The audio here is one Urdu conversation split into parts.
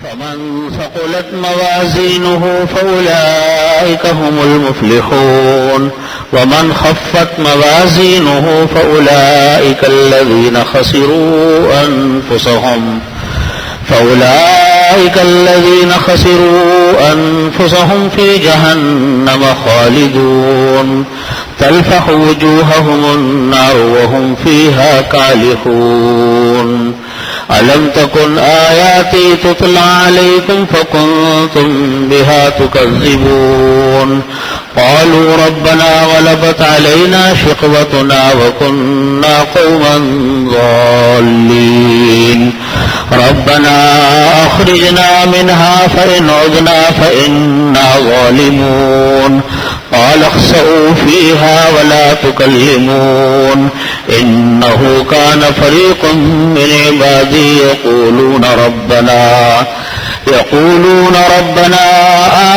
فمن ثقلت موازينه فأولئك هم المفلحون ومن خفت موازينه فأولئك الذين خسروا أنفسهم في جهنم خالدون تلفح وجوههم النار وهم فيها كالحون ألم تكن آياتي تتلى عليكم فكنتم بها تكذبون قالوا ربنا غلبت علينا شقوتنا وكنا قوما ضالين ربنا أخرجنا منها فإن عدنا فإنا ظالمون قال اخسئوا فيها ولا تكلمون إنه كان فريق من عبادي يقولون ربنا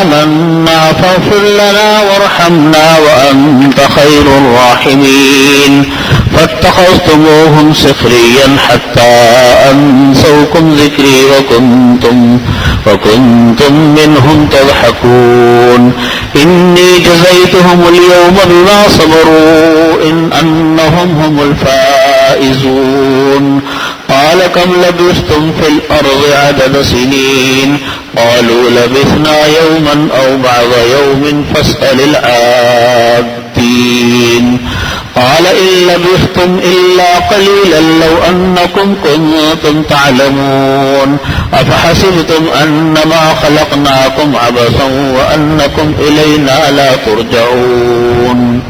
آمنا فاغفر لنا وارحمنا وأنت خير الراحمين فاتخذتموهم سخريا حتى أنسوكم ذكري وكنتم منهم تضحكون إني جزيتهم اليوم بما صبروا أنهم هم الفائزون قال كم لبثتم في الأرض عدد سنين قالوا لبثنا يوما أو بعض يوم فاسأل العادين قال إن لبثتم إلا قليلا لو أنكم كنتم تعلمون أفحسبتم أنما خلقناكم عبثا وأنكم إلينا لا ترجعون.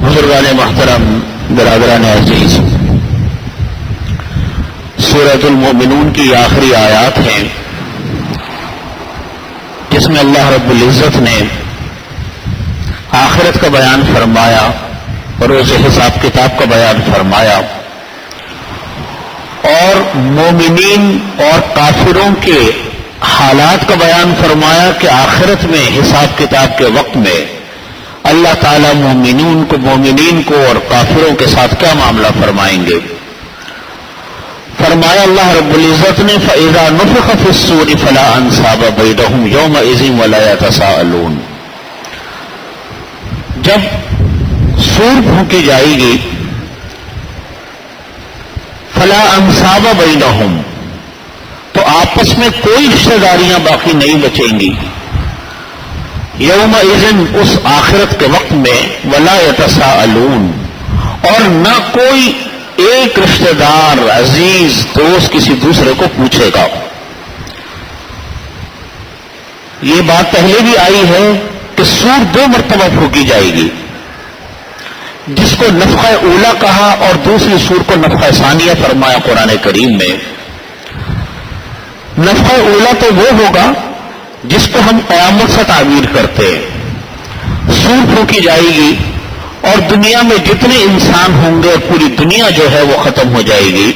بزرگان محترم، برادران عزیز، سورۃ المؤمنون کی آخری آیات ہیں جس میں اللہ رب العزت نے آخرت کا بیان فرمایا اور روز حساب کتاب کا بیان فرمایا اور مومنین اور کافروں کے حالات کا بیان فرمایا کہ آخرت میں حساب کتاب کے وقت میں اللہ تعالیٰ مومنین کو اور کافروں کے ساتھ کیا معاملہ فرمائیں گے. فرمایا اللہ رب العزت نے فَإِذَا نُفِخَ فِي الصُّورِ فَلَا أَنْسَابَ بَيْنَهُمْ يَوْمَئِذٍ وَلَا يَتَسَاءَلُونَ. جب سور پھونکی جائے گی فَلَا أَنْسَابَ بَيْنَهُمْ تو آپس میں کوئی رشتہ داریاں باقی نہیں بچیں گی. یومئذ اس آخرت کے وقت میں وَلَا يَتَسَاءَلُونَ اور نہ کوئی ایک رشتہ دار عزیز دوست کسی دوسرے کو پوچھے گا. یہ بات پہلے بھی آئی ہے کہ سور 2 مرتبہ پھونکی جائے گی، جس کو نفخہ اولا کہا اور دوسری سور کو نفخہ ثانیہ فرمایا قرآن کریم میں. نفخہ اولا تو وہ ہوگا جس کو ہم قیامت سے تعبیر کرتے ہیں. سور پھونکی جائے گی اور دنیا میں جتنے انسان ہوں گے پوری دنیا جو ہے وہ ختم ہو جائے گی.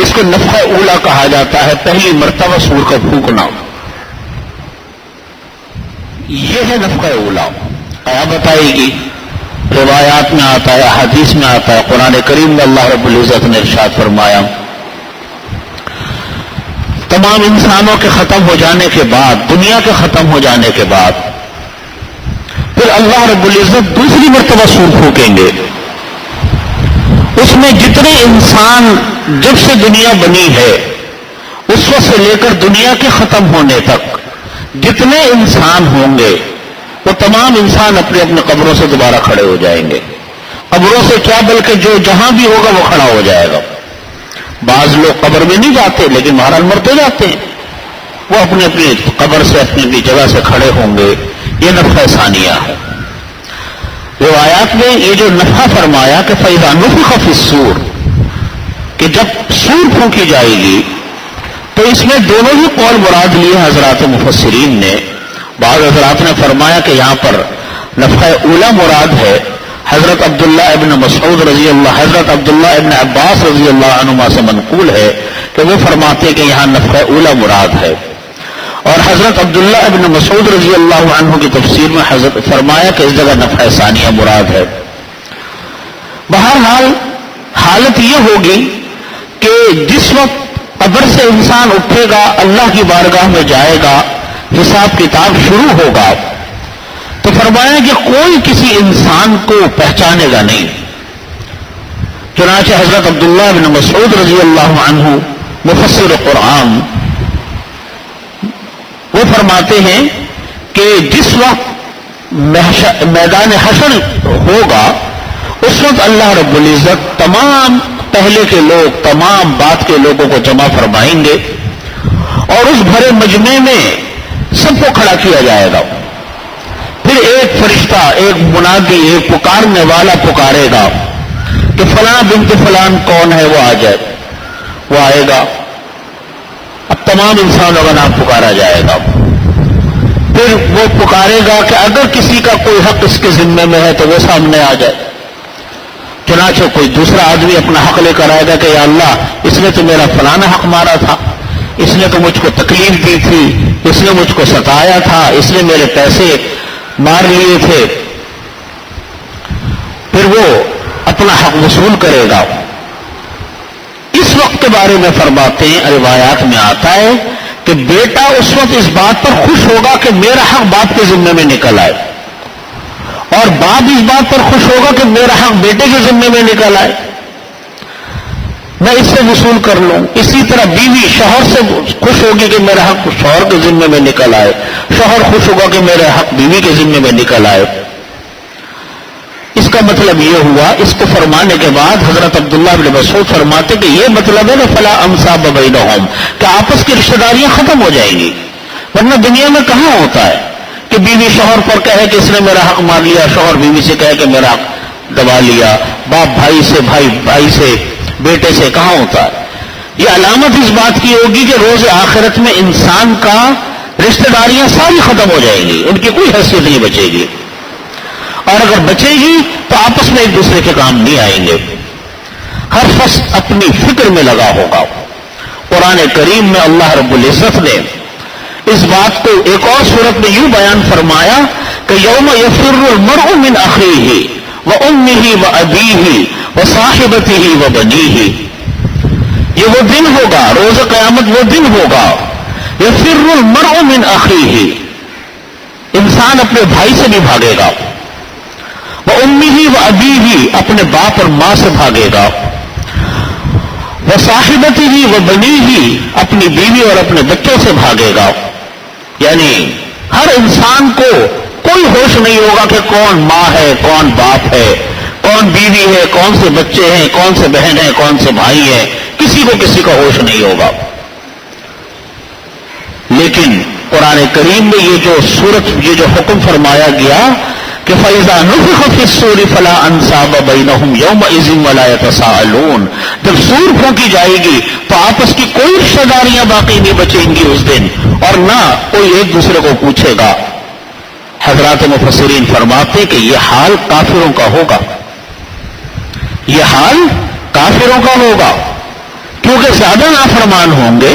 اس کو نفخہ اولا کہا جاتا ہے، پہلی مرتبہ سور کا پھونکنا. یہ ہے نفخہ اولا. قیامت آئے گی، روایات میں آتا ہے، حدیث میں آتا ہے، قرآن کریم میں اللہ رب العزت نے ارشاد فرمایا تمام انسانوں کے ختم ہو جانے کے بعد، دنیا کے ختم ہو جانے کے بعد پھر اللہ رب العزت دوسری مرتبہ سور پھونکیں گے. اس میں جتنے انسان جب سے دنیا بنی ہے اس وقت سے لے کر دنیا کے ختم ہونے تک جتنے انسان ہوں گے وہ تمام انسان اپنے اپنے قبروں سے دوبارہ کھڑے ہو جائیں گے. قبروں سے کیا بلکہ جو جہاں بھی ہوگا وہ کھڑا ہو جائے گا. بعض لوگ قبر میں نہیں جاتے لیکن بہرحال مرتے جاتے ہیں، وہ اپنے اپنی قبر سے اپنی اپنی جگہ سے کھڑے ہوں گے. یہ نفخہ ثانیہ ہے. روایات میں یہ جو نفخہ فرمایا کہ فَإِذَا نُفِخَ فِي الصُّورِ کہ جب سور پھونکی جائے گی تو اس میں دونوں ہی قول مراد لیے حضرات مفسرین نے. بعض حضرات نے فرمایا کہ یہاں پر نفخہ اولا مراد ہے. حضرت عبداللہ ابن مسعود رضی اللہ، حضرت عبداللہ ابن عباس رضی اللہ عنہما سے منقول ہے کہ وہ فرماتے کہ یہاں نفخہ اولا مراد ہے. اور حضرت عبداللہ ابن مسعود رضی اللہ عنہ کی تفسیر میں حضرت فرمایا کہ اس جگہ نفخہ ثانیہ مراد ہے. بہرحال حالت یہ ہوگی کہ جس وقت قبر سے انسان اٹھے گا، اللہ کی بارگاہ میں جائے گا، حساب کتاب شروع ہوگا، تو فرمایا کہ کوئی کسی انسان کو پہچانے گا نہیں۔ چنانچہ حضرت عبداللہ بن مسعود رضی اللہ عنہ مفسر قرآن وہ فرماتے ہیں کہ جس وقت میدان حشر ہوگا اس وقت اللہ رب العزت تمام پہلے کے لوگ، تمام بعد کے لوگوں کو جمع فرمائیں گے اور اس بھرے مجمع میں سب کو کھڑا کیا جائے گا۔ پھر ایک فرشتہ، ایک منادی، ایک پکارنے والا پکارے گا کہ فلاں بنت فلان کون ہے، وہ آ جائے۔ وہ آئے گا، اب تمام انسانوں کا نام پکارا جائے گا۔ پھر وہ پکارے گا کہ اگر کسی کا کوئی حق اس کے ذمے میں ہے تو وہ سامنے آ جائے۔ چنانچہ کوئی دوسرا آدمی اپنا حق لے کر آئے گا کہ یا اللہ اس نے تو میرا فلانا حق مارا تھا، اس نے تو مجھ کو تکلیف دی تھی، اس نے مجھ کو ستایا تھا، اس نے میرے پیسے مار لیے تھے۔ پھر وہ اپنا حق وصول کرے گا۔ اس وقت کے بارے میں فرماتے ہیں، روایات میں آتا ہے کہ بیٹا اس وقت اس بات پر خوش ہوگا کہ میرا حق باپ کے ذمے میں نکل آئے، اور باپ اس بات پر خوش ہوگا کہ میرا حق بیٹے کے ذمے میں نکل آئے، میں اس سے وصول کر لوں۔ اسی طرح بیوی شوہر سے خوش ہوگی کہ میرا حق شوہر کے ذمے میں نکل آئے، شوہر خوش ہوگا کہ میرا حق بیوی کے ذمے میں نکل آئے۔ اس کا مطلب یہ ہوا، اس کو فرمانے کے بعد حضرت عبداللہ بن مسعود فرماتے کہ یہ مطلب ہے کہ فلا انصاب بینہم، کہ آپس کی رشتہ داریاں ختم ہو جائیں گی۔ ورنہ دنیا میں کہاں ہوتا ہے کہ بیوی شوہر پر کہے کہ اس نے میرا حق مار لیا، شوہر بیوی سے کہے کہ میرا حق دبا لیا، باپ بھائی سے، بھائی سے، بیٹے سے، کہاں ہوتا ہے؟ یہ علامت اس بات کی ہوگی کہ روز آخرت میں انسان کا رشتہ داریاں ساری ختم ہو جائیں گی، ان کی کوئی حیثیت نہیں بچے گی، اور اگر بچے گی تو آپس میں ایک دوسرے کے کام نہیں آئیں گے۔ ہر شخص اپنی فکر میں لگا ہوگا۔ قرآن کریم میں اللہ رب العزت نے اس بات کو ایک اور صورت میں یوں بیان فرمایا کہ یوم یفر المرء من اخیہ وامہ وابیہ وصاحبتہ وبنیہ، یہ وہ دن ہوگا، روز قیامت وہ دن ہوگا، یفر المرء من اخیہ، انسان اپنے بھائی سے بھی بھاگے گا، وامہ وابیہ، اپنے باپ اور ماں سے بھاگے گا، وصاحبتہ وبنیہ، اپنی بیوی اور اپنے بچوں سے بھاگے گا۔ یعنی ہر انسان کو کوئی ہوش نہیں ہوگا کہ کون ماں ہے، کون باپ ہے، کون بیوی ہے، کون سے بچے ہیں، کون سے بہن ہیں، کون سے بھائی ہیں، کسی کو کسی کا ہوش نہیں ہوگا۔ لیکن قرآن کریم میں یہ جو حکم فرمایا گیا کہ فَإِذَا نُفِخَ فِي الصُّورِ فَلَا أَنْسَابَ بَيْنَهُمْ يَوْمَئِذٍ وَلَا يَتَسَاءَلُونَ، جب سور پھونکی جائے گی تو آپس کی کوئی رشتہ داریاں باقی نہیں بچیں گی اس دن، اور نہ کوئی ایک دوسرے کو پوچھے گا۔ حضرات مفسرین فرماتے کہ یہ حال کافروں کا ہوگا، یہ حال کافروں کا ہوگا، کیونکہ زیادہ نافرمان ہوں گے۔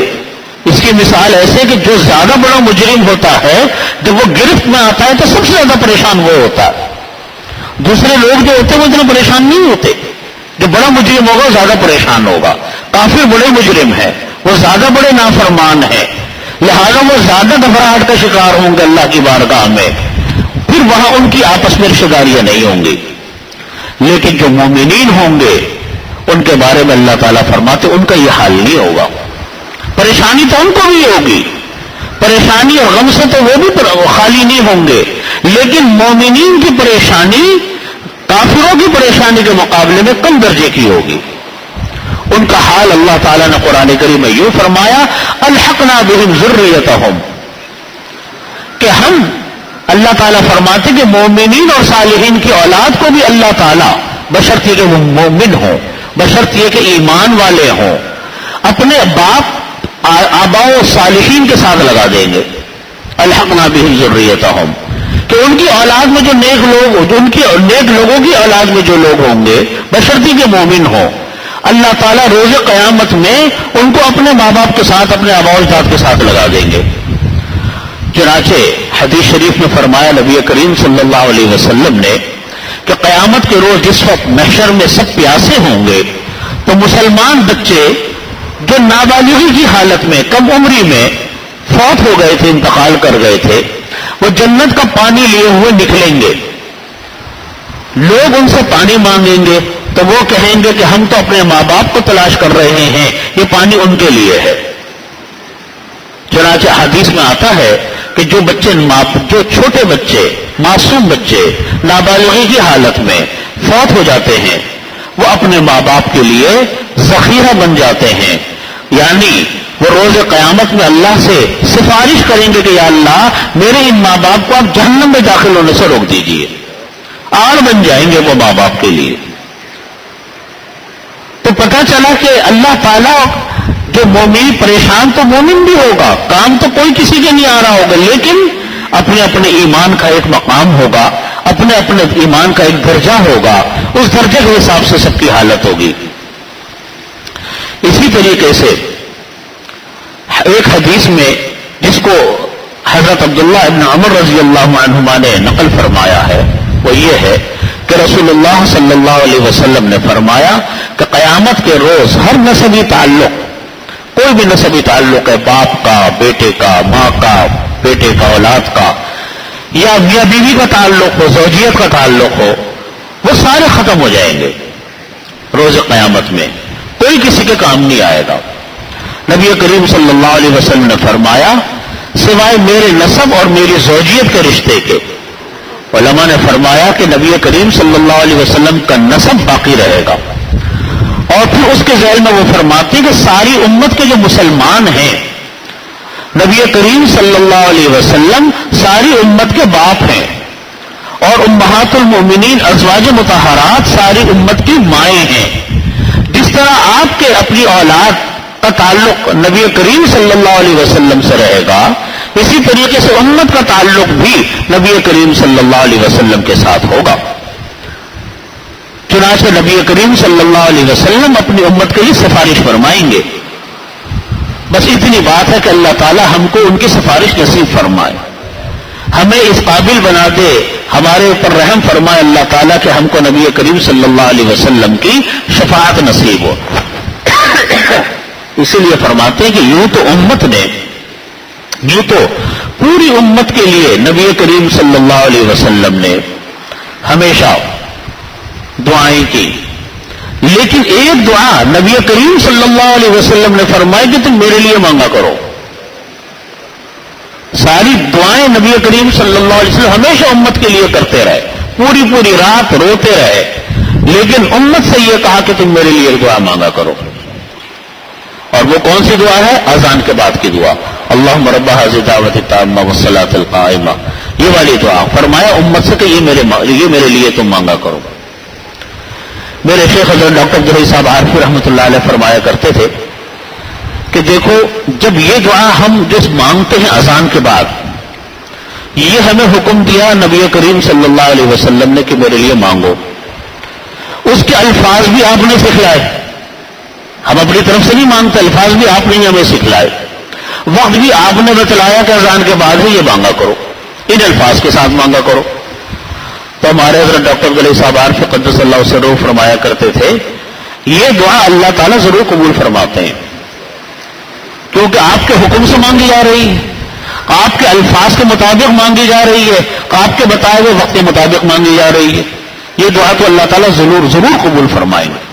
اس کی مثال ایسے کہ جو زیادہ بڑا مجرم ہوتا ہے جب وہ گرفت میں آتا ہے تو سب سے زیادہ پریشان وہ ہوتا ہے، دوسرے لوگ جو ہوتے ہیں وہ اتنا پریشان نہیں ہوتے۔ جو بڑا مجرم ہوگا زیادہ پریشان ہوگا۔ کافر بڑے مجرم ہے، وہ زیادہ بڑے نافرمان ہیں، لہذا وہ زیادہ گھبراہٹ کا شکار ہوں گے اللہ کی بارگاہ میں، پھر وہاں ان کی آپس میں رشتہ داریاں نہیں ہوں گی۔ لیکن جو مومنین ہوں گے ان کے بارے میں اللہ تعالیٰ فرماتے ان کا یہ حال نہیں ہوگا۔ پریشانی تو ان کو بھی ہوگی، پریشانی اور غم سے تو وہ بھی خالی نہیں ہوں گے، لیکن مومنین کی پریشانی کافروں کی پریشانی کے مقابلے میں کم درجے کی ہوگی۔ ان کا حال اللہ تعالیٰ نے قرآن کریم میں یوں فرمایا الحقنا بہم ذریتہم، کہ ہم، اللہ تعالیٰ فرماتے کہ مومنین اور صالحین کی اولاد کو بھی اللہ تعالیٰ بشرط یہ کہ وہ مومن ہوں، بشرط یہ کہ ایمان والے ہوں، اپنے باپ آباء و صالحین کے ساتھ لگا دیں گے۔ الحقنا بہم ذریتہم، کہ ان کی اولاد میں جو نیک لوگ، جو ان کی نیک لوگوں کی اولاد میں جو لوگ ہوں گے بشرط یہ کہ مومن ہوں، اللہ تعالیٰ روز قیامت میں ان کو اپنے ماں باپ کے ساتھ، اپنے آباء و اجداد کے ساتھ لگا دیں گے۔ چنانچہ حدیث شریف میں فرمایا نبی کریم صلی اللہ علیہ وسلم نے کہ قیامت کے روز جس وقت محشر میں سب پیاسے ہوں گے تو مسلمان بچے جو نابالغی کی حالت میں کم عمری میں فوت ہو گئے تھے، انتقال کر گئے تھے، وہ جنت کا پانی لیے ہوئے نکلیں گے. لوگ ان سے پانی مانگیں گے تو وہ کہیں گے کہ ہم تو اپنے ماں باپ کو تلاش کر رہے ہیں، یہ پانی ان کے لیے ہے. چنانچہ حدیث میں آتا ہے کہ جو چھوٹے بچے، معصوم بچے نابالغی کی حالت میں فوت ہو جاتے ہیں، وہ اپنے ماں باپ کے لیے ذخیرہ بن جاتے ہیں. یعنی وہ روز قیامت میں اللہ سے سفارش کریں گے کہ یا اللہ میرے ان ماں باپ کو آپ جہنم میں داخل ہونے سے روک دیجئے. آڑ بن جائیں گے وہ ماں باپ کے لیے. تو پتہ چلا کہ اللہ تعالیٰ جو مومن پریشان تو مومن بھی ہوگا، کام تو کوئی کسی کے نہیں آ رہا ہوگا، لیکن اپنے اپنے ایمان کا ایک مقام ہوگا، اپنے اپنے ایمان کا ایک درجہ ہوگا، اس درجے کے حساب سے سب کی حالت ہوگی. اسی طریقے سے ایک حدیث میں جس کو حضرت عبداللہ ابن عمر رضی اللہ عنہما نے نقل فرمایا ہے، وہ یہ ہے کہ رسول اللہ صلی اللہ علیہ وسلم نے فرمایا کہ قیامت کے روز ہر نسبی تعلق، کوئی بھی نسبی تعلق ہے، باپ کا بیٹے کا، ماں کا بیٹے کا، اولاد کا، یا میاں بیوی کا تعلق ہو، زوجیت کا تعلق ہو، وہ سارے ختم ہو جائیں گے. روز قیامت میں کوئی کسی کے کام نہیں آئے گا. نبی کریم صلی اللہ علیہ وسلم نے فرمایا سوائے میرے نسب اور میری زوجیت کے رشتے کے. علماء نے فرمایا کہ نبی کریم صلی اللہ علیہ وسلم کا نسب باقی رہے گا. اور پھر اس کے ذیل میں وہ فرماتے کہ ساری امت کے جو مسلمان ہیں، نبی کریم صلی اللہ علیہ وسلم ساری امت کے باپ ہیں، اور امہات المؤمنین ازواج مطہرات ساری امت کی مائیں ہیں. جس طرح آپ کے اپنی اولاد کا تعلق نبی کریم صلی اللہ علیہ وسلم سے رہے گا، اسی طریقے سے امت کا تعلق بھی نبی کریم صلی اللہ علیہ وسلم کے ساتھ ہوگا. چنانچہ نبی کریم صلی اللہ علیہ وسلم اپنی امت کے لیے سفارش فرمائیں گے. بس اتنی بات ہے کہ اللہ تعالی ہم کو ان کی سفارش نصیب فرمائے، ہمیں اس قابل بنا دے، ہمارے اوپر رحم فرمائے اللہ تعالیٰ کہ ہم کو نبی کریم صلی اللہ علیہ وسلم کی شفاعت نصیب ہو. اسی لیے فرماتے ہیں کہ یوں تو پوری امت کے لیے نبی کریم صلی اللہ علیہ وسلم نے ہمیشہ دعائیں کی، لیکن ایک دعا نبی کریم صلی اللہ علیہ وسلم نے فرمائی کہ تم میرے لیے مانگا کرو. ساری دعائیں نبی کریم صلی اللہ علیہ وسلم ہمیشہ امت کے لیے کرتے رہے، پوری رات روتے رہے، لیکن امت سے یہ کہا کہ تم میرے لیے دعا مانگا کرو. اور وہ کون سی دعا ہے؟ اذان کے بعد کی دعا، اللہم رب ھذہ الدعوۃ التامہ والصلاۃ القائمہ. یہ والی دعا فرمایا امت سے کہ یہ میرے لیے تم مانگا کرو. میرے شیخ حضرت ڈاکٹر عبدالحی صاحب عارفی رحمۃ اللہ علیہ فرمایا کرتے تھے کہ دیکھو جب یہ دعا ہم جس مانگتے ہیں اذان کے بعد، یہ ہمیں حکم دیا نبی کریم صلی اللہ علیہ وسلم نے کہ میرے لیے مانگو، اس کے الفاظ بھی آپ نے سکھلائے. ہم اپنی طرف سے نہیں مانگتے، الفاظ بھی آپ نے ہمیں سکھلائے، وقت بھی آپ نے بتلایا کہ اذان کے بعد ہی یہ مانگا کرو، ان الفاظ کے ساتھ مانگا کرو. تو ہمارے حضرت ڈاکٹر عبدالحی صاحب عارفی قدس اللہ سرہ فرمایا کرتے تھے یہ دعا اللہ تعالیٰ ضرور قبول فرماتے ہیں، کیونکہ آپ کے حکم سے مانگی جا رہی ہے، آپ کے الفاظ کے مطابق مانگی جا رہی ہے، آپ کے بتائے ہوئے وقت کے مطابق مانگی جا رہی ہے. یہ دعا تو اللہ تعالیٰ ضرور قبول فرمائیں گے.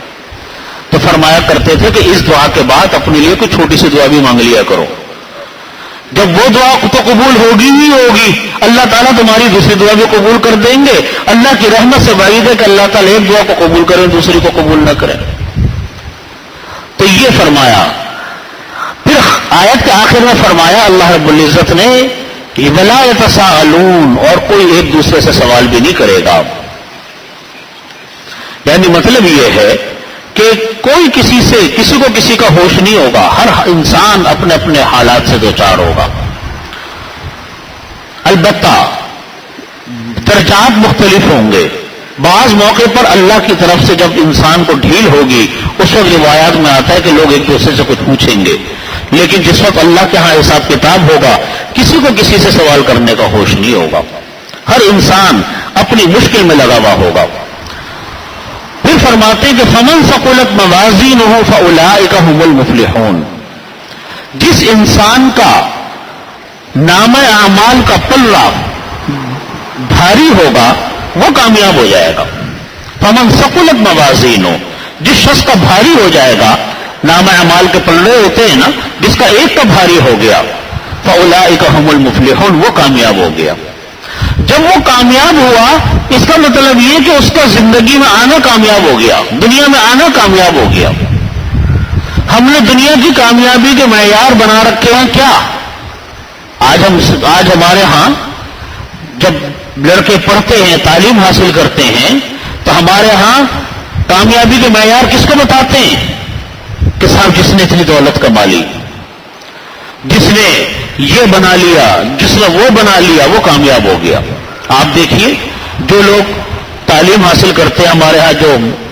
تو فرمایا کرتے تھے کہ اس دعا کے بعد اپنے لیے کوئی چھوٹی سی دعا بھی مانگ لیا کرو. جب وہ دعا تو قبول ہوگی ہی ہوگی، اللہ تعالیٰ تمہاری دوسری دعا بھی قبول کر دیں گے. اللہ کی رحمت سے بعید ہے کہ اللہ تعالیٰ ایک دعا کو قبول کریں دوسری کو قبول نہ کریں. تو یہ فرمایا. پھر آیت کے آخر میں فرمایا اللہ رب العزت نے وَلَا يَتَسَاءَلُونَ، اور کوئی ایک دوسرے سے سوال بھی نہیں کرے گا. یعنی مطلب یہ ہے کہ کوئی کسی کو کسی کا ہوش نہیں ہوگا، ہر انسان اپنے اپنے حالات سے دوچار ہوگا. البتہ درجات مختلف ہوں گے. بعض موقع پر اللہ کی طرف سے جب انسان کو ڈھیل ہوگی اس وقت روایات میں آتا ہے کہ لوگ ایک دوسرے سے کچھ پوچھیں گے، لیکن جس وقت اللہ کے ہاں حساب کتاب ہوگا کسی کو کسی سے سوال کرنے کا ہوش نہیں ہوگا. ہر انسان اپنی مشکل میں لگا ہوا ہوگا. پھر فرماتے ہیں کہ فمن ثقلت موازینہ فاولئک هم المفلحون، جس انسان کا نامہ اعمال کا پلہ بھاری ہوگا وہ کامیاب ہو جائے گا۔ فمن ثقلت موازینہ، جس شخص کا بھاری ہو جائے گا، نامہ اعمال کے پلڑے ہوتے ہیں نا، جس کا ایک کا بھاری ہو گیا، فاولئک هم المفلحون، وہ کامیاب ہو گیا۔ جب وہ کامیاب ہوا اس کا مطلب یہ کہ اس کا زندگی میں آنا کامیاب ہو گیا، دنیا میں آنا کامیاب ہو گیا۔ ہم نے دنیا کی کامیابی کے معیار بنا رکھے ہیں کیا؟ آج ہمارے ہاں جب لڑکے پڑھتے ہیں، تعلیم حاصل کرتے ہیں، تو ہمارے ہاں کامیابی کے معیار کس کو بتاتے ہیں کہ صاحب جس نے اتنی دولت کما لی، جس نے یہ بنا لیا، جس نے وہ بنا لیا، وہ کامیاب ہو گیا۔ آپ دیکھیے جو لوگ تعلیم حاصل کرتے ہیں ہمارے ہاں، جو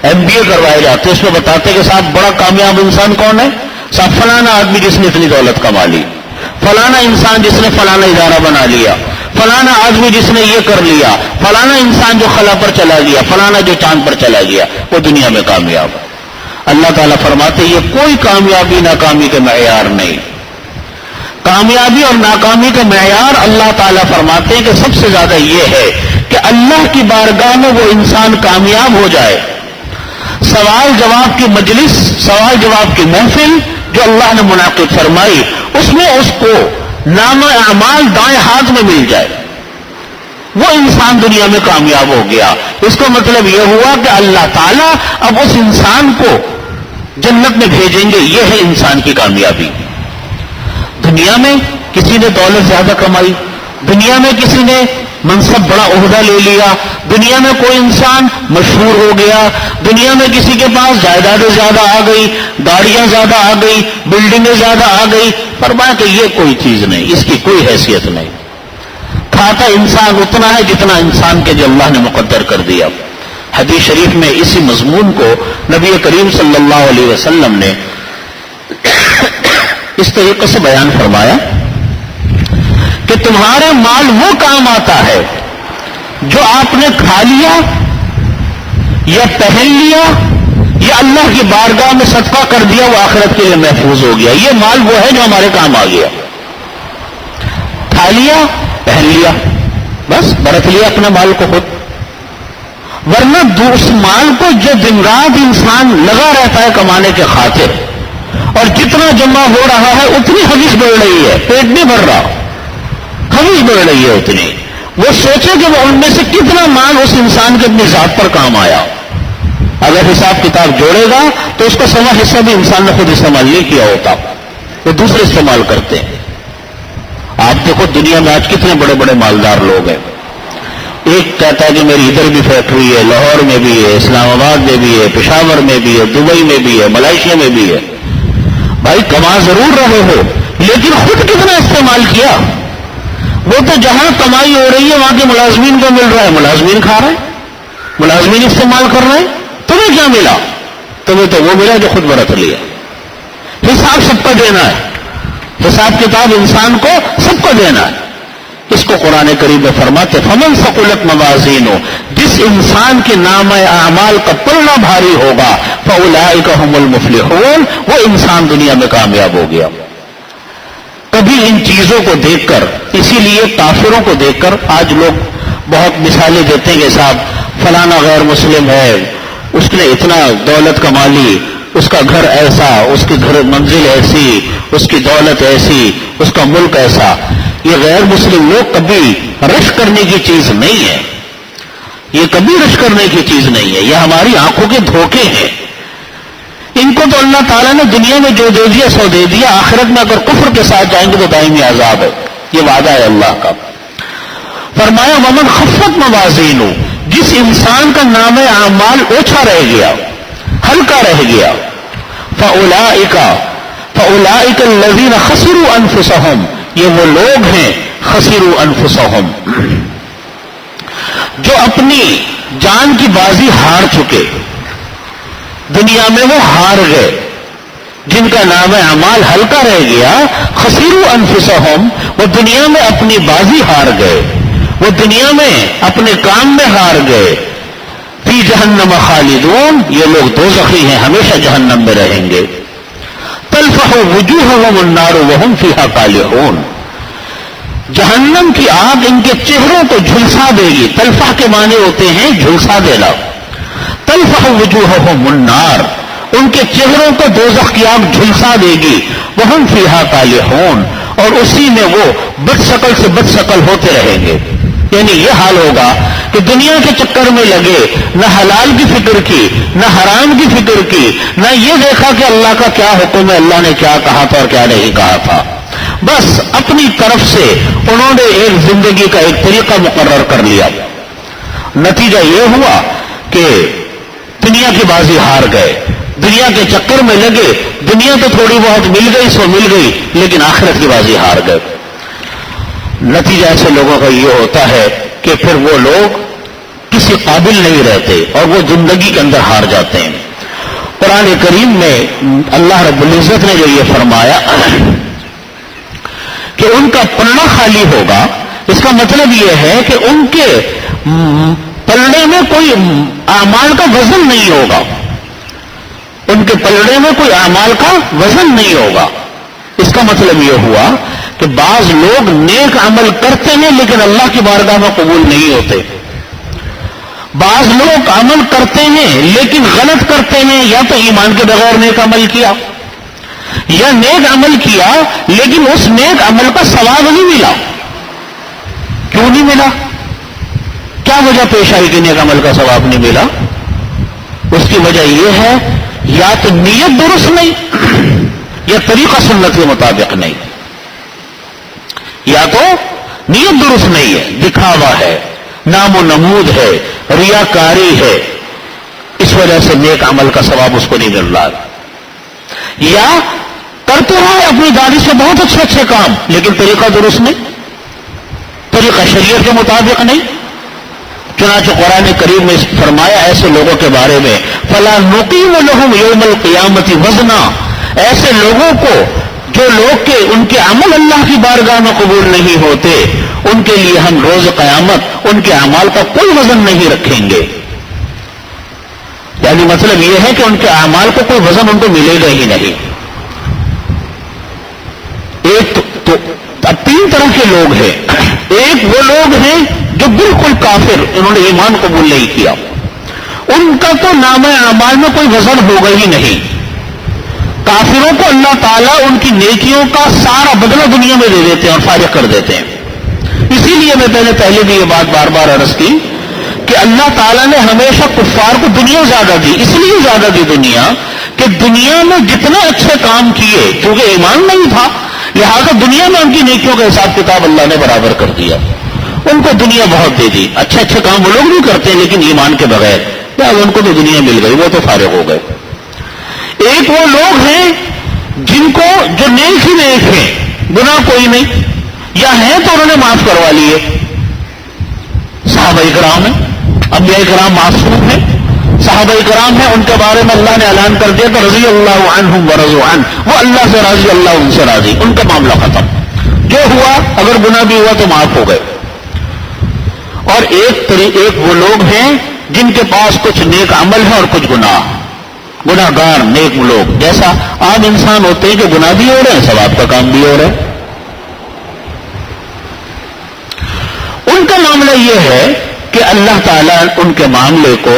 MBA کروائے جاتے ہیں، اس میں بتاتے ہیں کہ صاحب بڑا کامیاب انسان کون ہے؟ صاحب فلانا آدمی جس نے اتنی دولت کما لی، فلانا انسان جس نے فلانا ادارہ بنا لیا، فلانا آدمی جس نے یہ کر لیا، فلانا انسان جو خلا پر چلا گیا، فلانا جو چاند پر چلا گیا، وہ دنیا میں کامیاب ہے۔ اللہ تعالیٰ فرماتے یہ کوئی کامیابی ناکامی کے معیار نہیں۔ کامیابی اور ناکامی کا معیار اللہ تعالیٰ فرماتے ہیں کہ سب سے زیادہ یہ ہے کہ اللہ کی بارگاہ میں وہ انسان کامیاب ہو جائے، سوال جواب کی مجلس، سوال جواب کی محفل جو اللہ نے منعقد فرمائی، اس میں اس کو نامہ اعمال دائیں ہاتھ میں مل جائے، وہ انسان دنیا میں کامیاب ہو گیا۔ اس کا مطلب یہ ہوا کہ اللہ تعالیٰ اب اس انسان کو جنت میں بھیجیں گے، یہ ہے انسان کی کامیابی۔ دنیا میں کسی نے دولت زیادہ کمائی، دنیا میں کسی نے منصب بڑا عہدہ لے لیا، دنیا میں کوئی انسان مشہور ہو گیا، دنیا میں کسی کے پاس جائیدادیں زیادہ آ گئی، گاڑیاں زیادہ آ گئی، بلڈنگیں زیادہ آ گئی، فرمایا کہ یہ کوئی چیز نہیں، اس کی کوئی حیثیت نہیں۔ کھاتا انسان اتنا ہے جتنا انسان کے جو اللہ نے مقدر کر دیا۔ حدیث شریف میں اسی مضمون کو نبی کریم صلی اللہ علیہ وسلم نے اس طریقے سے بیان فرمایا کہ تمہارے مال وہ کام آتا ہے جو آپ نے کھا لیا یا پہن لیا یا اللہ کی بارگاہ میں صدقہ کر دیا، وہ آخرت کے لیے محفوظ ہو گیا۔ یہ مال وہ ہے جو ہمارے کام آ گیا، کھا لیا پہن لیا، بس برت لیا اپنے مال کو خود۔ ورنہ اس مال کو جو دن رات انسان لگا رہتا ہے کمانے کے خاطر، اور جتنا جمع ہو رہا ہے اتنی حویث بڑھ رہی ہے، پیٹ نہیں بھر رہا، حویث بڑھ رہی ہے اتنی۔ وہ سوچے کہ وہ ان میں سے کتنا مال اس انسان کے اپنی ذات پر کام آیا۔ اگر حساب کتاب جوڑے گا تو اس کا سوا حصہ بھی انسان نے خود استعمال نہیں کیا ہوتا، وہ دوسرے استعمال کرتے ہیں۔ آپ دیکھو دنیا میں آج کتنے بڑے بڑے مالدار لوگ ہیں۔ ایک کہتا ہے کہ میری ادھر بھی فیکٹری ہے، لاہور میں بھی ہے، اسلام آباد میں بھی ہے، پشاور میں بھی ہے، دبئی میں بھی ہے، ملائیشیا میں بھی ہے۔ بھائی کما ضرور رہے ہو لیکن خود کتنا استعمال کیا؟ وہ تو جہاں کمائی ہو رہی ہے وہاں کے ملازمین کو مل رہا ہے، ملازمین کھا رہے ہیں، ملازمین استعمال کر رہے ہیں۔ تمہیں کیا ملا؟ تمہیں تو وہ ملا جو خود برت لیا۔ حساب سب کو دینا ہے، حساب کتاب انسان کو سب کو دینا ہے۔ اس کو قرآن کریم میں فرماتے فمن ثقلت موازینہ، جس انسان کے نامہ اعمال کا پلڑا بھاری ہوگا، فاولئک هم المفلحون، وہ انسان دنیا میں کامیاب ہو گیا۔ کبھی ان چیزوں کو دیکھ کر، اسی لیے کافروں کو دیکھ کر آج لوگ بہت مثالیں دیتے ہیں کہ صاحب فلانا غیر مسلم ہے، اس نے اتنا دولت کما لی، اس کا گھر ایسا، اس کی گھر منزل ایسی، اس کی دولت ایسی، اس کا ملک ایسا۔ یہ غیر مسلم لوگ کبھی رش کرنے کی چیز نہیں ہے، یہ کبھی رش کرنے کی چیز نہیں ہے، یہ ہماری آنکھوں کے دھوکے ہیں۔ ان کو تو اللہ تعالیٰ نے دنیا میں جو دے دیا سو دے دیا، آخرت میں اگر کفر کے ساتھ جائیں گے تو دائمی عذاب ہے، یہ وعدہ ہے اللہ کا۔ فرمایا ومن خفت موازینہ، جس انسان کا نام اعمال اوچھا رہ گیا، ہلکا رہ گیا، فاولئک الذین خسروا انفسهم، یہ وہ لوگ ہیں خسروا انفسهم جو اپنی جان کی بازی ہار چکے، دنیا میں وہ ہار گئے، جن کا نام اعمال ہلکا رہ گیا، خسروا انفسهم، وہ دنیا میں اپنی بازی ہار گئے، وہ دنیا میں اپنے کام میں ہار گئے۔ فی جہنم خالدون، یہ لوگ دوزخی ہیں، ہمیشہ جہنم میں رہیں گے. تلفح وجوہہم النار وہم فیہا کالحون، جہنم کی آگ ان کے چہروں کو جھلسا دے گی. تلفح کے معنی ہوتے ہیں جھلسا دینا. تلفح وجوہہم النار، ان کے چہروں کو دوزخ کی آگ جھلسا دے گی. وہم فیہا کالحون، اور اسی میں وہ بد شکل سے بد شکل ہوتے رہیں گے. یعنی یہ حال ہوگا کہ دنیا کے چکر میں لگے، نہ حلال کی فکر کی، نہ حرام کی فکر کی، نہ یہ دیکھا کہ اللہ کا کیا حکم ہے، اللہ نے کیا کہا تھا اور کیا نہیں کہا تھا. بس اپنی طرف سے انہوں نے ایک زندگی کا ایک طریقہ مقرر کر لیا. نتیجہ یہ ہوا کہ دنیا کی بازی ہار گئے، دنیا کے چکر میں لگے. دنیا تو تھوڑی بہت مل گئی، سو مل گئی، لیکن آخرت کی بازی ہار گئے. نتیجہ ایسے لوگوں کا یہ ہوتا ہے کہ پھر وہ لوگ کسی قابل نہیں رہتے اور وہ زندگی کے اندر ہار جاتے ہیں. قرآن کریم میں اللہ رب العزت نے جو یہ فرمایا کہ ان کا پلڑا خالی ہوگا، اس کا مطلب یہ ہے کہ ان کے پلڑے میں کوئی اعمال کا وزن نہیں ہوگا. ان کے پلڑے میں کوئی اعمال کا وزن نہیں ہوگا. اس کا مطلب یہ ہوا کہ بعض لوگ نیک عمل کرتے ہیں لیکن اللہ کی بارگاہ میں قبول نہیں ہوتے. بعض لوگ عمل کرتے ہیں لیکن غلط کرتے ہیں، یا تو ایمان کے بغیر نیک عمل کیا، یا نیک عمل کیا لیکن اس نیک عمل کا ثواب نہیں ملا. کیوں نہیں ملا؟ کیا وجہ پیش آئی کہ نیک عمل کا ثواب نہیں ملا؟ اس کی وجہ یہ ہے یا تو نیت درست نہیں، یا طریقہ سنت کے مطابق نہیں. یا تو نیت درست نہیں ہے، دکھاوا ہے، نام و نمود ہے، ریاکاری ہے، اس وجہ سے نیک عمل کا ثواب اس کو نہیں مل رہا. یا کرتے ہیں اپنی داڑھی سے بہت اچھے اچھے کام لیکن طریقہ درست نہیں، طریقہ شریعت کے مطابق نہیں. چنانچہ قرآن کریم میں فرمایا ایسے لوگوں کے بارے میں فَلَا نُقِيمُ لَهُمْ يَوْمَ الْقِيَامَةِ وَزْنًا، ایسے لوگوں کو جو لوگ کے ان کے عمل اللہ کی بارگاہ میں قبول نہیں ہوتے، ان کے لیے ہم روز قیامت ان کے اعمال کا کوئی وزن نہیں رکھیں گے. یعنی مطلب یہ ہے کہ ان کے اعمال کو کوئی وزن ان کو ملے گا ہی نہیں. ایک تو اب تین طرح کے لوگ ہیں. ایک وہ لوگ ہیں جو بالکل کافر، انہوں نے ایمان قبول نہیں کیا، ان کا تو نام اعمال میں کوئی وزن ہوگا ہی نہیں. کافروں کو اللہ تعالیٰ ان کی نیکیوں کا سارا بدلہ دنیا میں دے دیتے ہیں اور فارغ کر دیتے ہیں. اسی لیے میں پہلے بھی یہ بات بار بار عرض کی کہ اللہ تعالیٰ نے ہمیشہ کفار کو دنیا زیادہ دی. اس لیے زیادہ دی دنیا کہ دنیا میں جتنے اچھے کام کیے، کیونکہ ایمان نہیں تھا، لہذا دنیا میں ان کی نیکیوں کا حساب کتاب اللہ نے برابر کر دیا. ان کو دنیا بہت دے دی. اچھے اچھے کام وہ لوگ بھی کرتے ہیں لیکن ایمان کے بغیر، یا ان کو تو دنیا مل گئی، وہ تو فارغ ہو گئے. ایک وہ لوگ ہیں جن کو جو نیک ہی نیک ہیں، گناہ کوئی نہیں، یا ہیں تو انہوں نے معاف کروا لیے. صحابہ کرام ہیں، انبیاء کرام معصوم ہیں، صحابہ کرام ہیں، ان کے بارے میں اللہ نے اعلان کر دیا کہ رضی اللہ عنہم ورضوا عنہ، وہ اللہ سے راضی، اللہ ان سے راضی، ان کا معاملہ ختم. جو ہوا اگر گناہ بھی ہوا تو معاف ہو گئے. اور ایک وہ لوگ ہیں جن کے پاس کچھ نیک عمل ہے اور کچھ گناہ گار نیک لوگ، جیسا عام انسان ہوتے ہیں کہ گناہ بھی ہو رہے ہیں، ثواب کا کام بھی ہو رہا ہے. ان کا معاملہ یہ ہے کہ اللہ تعالیٰ ان کے معاملے کو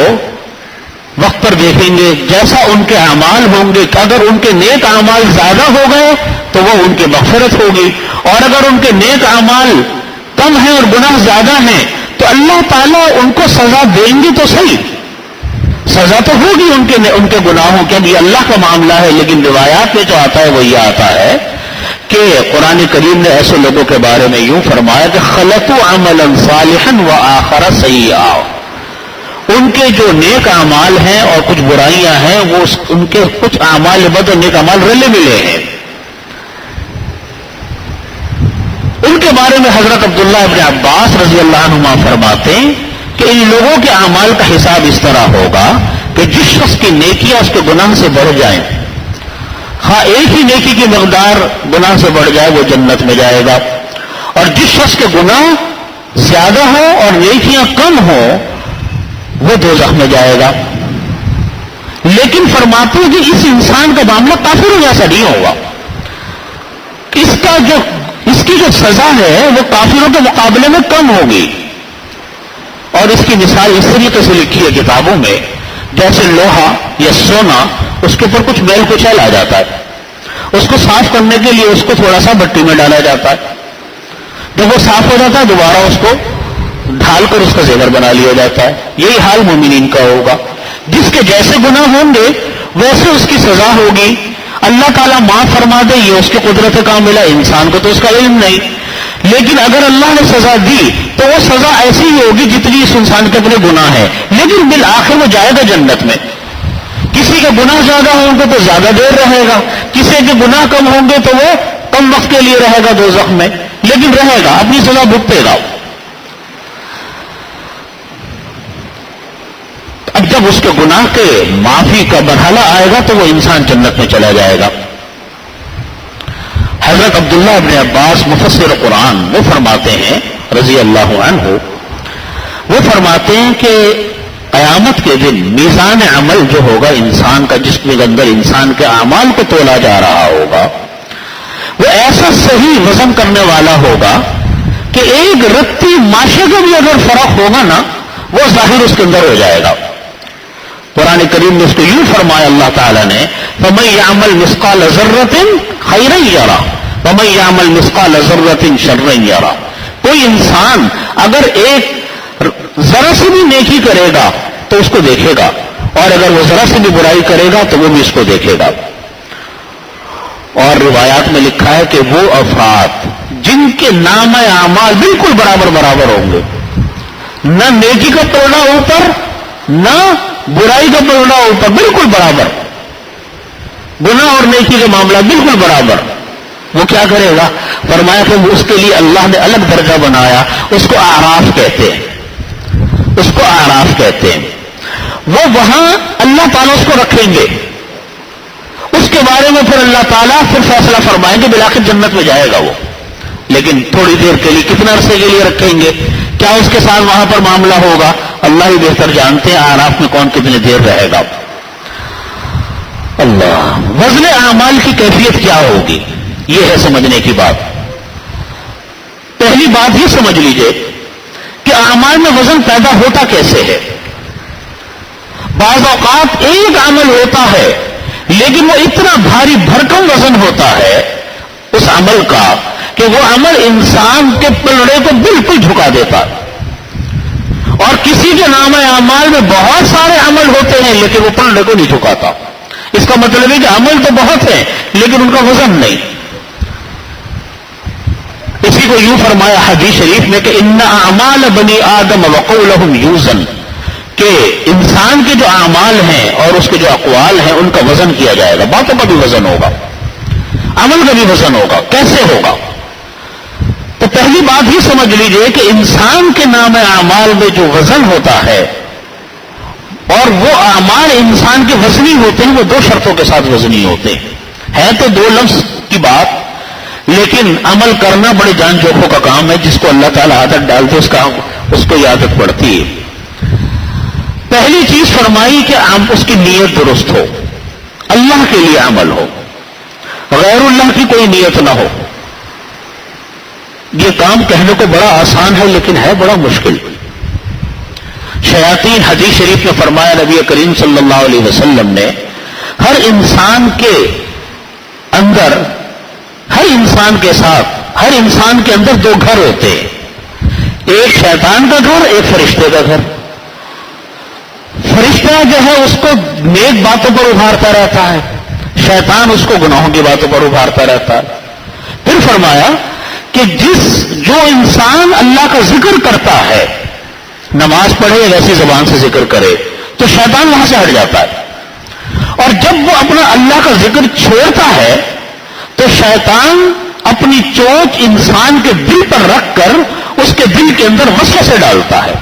وقت پر دیکھیں گے جیسا ان کے اعمال ہوں گے. کہ اگر ان کے نیک اعمال زیادہ ہو گئے تو وہ ان کی مغفرت ہوگی، اور اگر ان کے نیک اعمال کم ہیں اور گناہ زیادہ ہیں تو اللہ تعالیٰ ان کو سزا دیں گے. تو صحیح سزا تو ہوگی ان کے گناہوں کے، یہ اللہ کا معاملہ ہے. لیکن روایات میں جو آتا ہے وہ یہ آتا ہے کہ قرآن کریم نے ایسے لوگوں کے بارے میں یوں فرمایا کہ خلطوا عملا صالحا وآخر سیئا، ان کے جو نیک اعمال ہیں اور کچھ برائیاں ہیں وہ ان کے کچھ اعمال بد اور نیک اعمال رلے ملے ہیں. ان کے بارے میں حضرت عبداللہ ابن عباس رضی اللہ عنہما فرماتے ہیں کہ ان لوگوں کے اعمال کا حساب اس طرح ہوگا کہ جس شخص کی نیکیاں اس کے گناہ سے بڑھ جائیں، ہاں ایک ہی نیکی کی مقدار گناہ سے بڑھ جائے وہ جنت میں جائے گا، اور جس شخص کے گناہ زیادہ ہو اور نیکیاں کم ہو وہ دوزخ میں جائے گا. لیکن فرماتے ہیں کہ اس انسان کا معاملہ کافروں جیسا نہیں ہوگا. اس کی جو سزا ہے وہ کافروں کے مقابلے میں کم ہوگی. اور اس کی مثال اس طریقے سے لکھی ہے کتابوں میں، جیسے لوہا یا سونا، اس کے اوپر کچھ میل کچیل آ جاتا ہے، اس کو صاف کرنے کے لیے اس کو تھوڑا سا بٹی میں ڈالا جاتا ہے. جب وہ صاف ہو جاتا ہے دوبارہ اس کو ڈھال کر اس کا زیور بنا لیا جاتا ہے. یہی حال مومنین کا ہوگا. جس کے جیسے گناہ ہوں گے ویسے اس کی سزا ہوگی. اللہ تعالیٰ معاف فرما دے یہ اس کی قدرت کاملہ، انسان کو تو اس کا علم نہیں. لیکن اگر اللہ نے سزا دی تو وہ سزا ایسی ہی ہوگی جتنی اس انسان کے اپنے گناہ ہے. لیکن بالآخر وہ جائے گا جنت میں. کسی کے گناہ زیادہ ہوں گے تو زیادہ دیر رہے گا، کسی کے گناہ کم ہوں گے تو وہ کم وقت کے لیے رہے گا دوزخ میں، لیکن رہے گا، اپنی سزا بھگتے گا. اب جب اس کے گناہ کے معافی کا مرحلہ آئے گا تو وہ انسان جنت میں چلا جائے گا. حضرت عبداللہ ابن عباس مفسر قرآن وہ فرماتے ہیں رضی اللہ عنہ، وہ فرماتے ہیں کہ قیامت کے دن میزان عمل جو ہوگا انسان کا، جس کے اندر انسان کے اعمال کو تولا جا رہا ہوگا، وہ ایسا صحیح وزن کرنے والا ہوگا کہ ایک رتی ماشے کا بھی اگر فرق ہوگا نا وہ ظاہر اس کے اندر ہو جائے گا. قرآن کریم نے اس کو یوں فرمایا اللہ تعالیٰ نے، فَمَن يَعْمَلْ مِثْقَالَ ذَرَّةٍ خَيْرًا يَرَهُ وَمَن يَعْمَلْ مِثْقَالَ ذَرَّةٍ شَرًّا يَرَهُ. کوئی انسان اگر ایک ذرا سی بھی نیکی کرے گا تو اس کو دیکھے گا، اور اگر وہ ذرا سی بھی برائی کرے گا تو وہ بھی اس کو دیکھے گا. اور روایات میں لکھا ہے کہ وہ افراد جن کے نام اعمال بالکل برابر برابر ہوں گے، نہ نیکی کا پلڑا اوپر نہ برائی کا پلڑا اوپر، بالکل برابر، گناہ اور نیکی کا معاملہ بالکل برابر، وہ کیا کرے گا؟ فرمایا کہ اس کے لیے اللہ نے الگ درجہ بنایا، اس کو اعراف کہتے ہیں، اس کو اعراف کہتے ہیں. وہ وہاں اللہ تعالیٰ اس کو رکھیں گے، اس کے بارے میں پھر اللہ تعالیٰ پھر فیصلہ فرمائیں گے، بالآخر جنت میں جائے گا وہ. لیکن تھوڑی دیر کے لیے، کتنے عرصے کے لیے رکھیں گے، کیا اس کے ساتھ وہاں پر معاملہ ہوگا، اللہ ہی بہتر جانتے ہیں اعراف میں کون کتنی دیر رہے گا. اللہ، وزن اعمال کی کیفیت کیا ہوگی، یہ ہے سمجھنے کی بات. پہلی بات یہ سمجھ لیجئے کہ اعمال میں وزن پیدا ہوتا کیسے ہے. بعض اوقات ایک عمل ہوتا ہے لیکن وہ اتنا بھاری بھرکم وزن ہوتا ہے اس عمل کا کہ وہ عمل انسان کے پلڑے کو بالکل جھکا دیتا ہے. اور کسی کے نام اعمال میں بہت سارے عمل ہوتے ہیں لیکن وہ پلڑے کو نہیں جھکاتا. اس کا مطلب ہے کہ عمل تو بہت ہیں لیکن ان کا وزن نہیں. اسی کو یوں فرمایا حدیث شریف میں کہ ان اعمال بنی آدم وقولہم یوزن، کہ انسان کے جو اعمال ہیں اور اس کے جو اقوال ہیں ان کا وزن کیا جائے گا. باتوں کا بھی وزن ہوگا، عمل کا بھی وزن ہوگا. کیسے ہوگا؟ تو پہلی بات ہی سمجھ لیجئے کہ انسان کے نام اعمال میں جو وزن ہوتا ہے اور وہ اعمال انسان کے وزنی ہوتے ہیں، وہ دو شرطوں کے ساتھ وزنی ہوتے ہیں. ہے تو دو لفظ کی بات لیکن عمل کرنا بڑے جان جوکھوں کا کام ہے. جس کو اللہ تعالیٰ عادت ڈالتے اس کو یہ عادت پڑتی ہے. پہلی چیز فرمائی کہ اس کی نیت درست ہو، اللہ کے لیے عمل ہو، غیر اللہ کی کوئی نیت نہ ہو. یہ کام کہنے کو بڑا آسان ہے لیکن ہے بڑا مشکل. شیاطین، حدیث شریف میں فرمایا نبی کریم صلی اللہ علیہ وسلم نے، ہر انسان کے اندر، ہر انسان کے ساتھ، ہر انسان کے اندر دو گھر ہوتے ہیں، ایک شیطان کا گھر، ایک فرشتے کا گھر. فرشتہ جو ہے اس کو نیک باتوں پر ابھارتا رہتا ہے، شیطان اس کو گناہوں کی باتوں پر ابھارتا رہتا ہے. پھر فرمایا کہ جو انسان اللہ کا ذکر کرتا ہے، نماز پڑھے ویسی زبان سے ذکر کرے تو شیطان وہاں سے ہٹ جاتا ہے. اور جب وہ اپنا اللہ کا ذکر چھوڑتا ہے تو شیطان اپنی چونچ انسان کے دل پر رکھ کر اس کے دل کے اندر وسوسے ڈالتا ہے،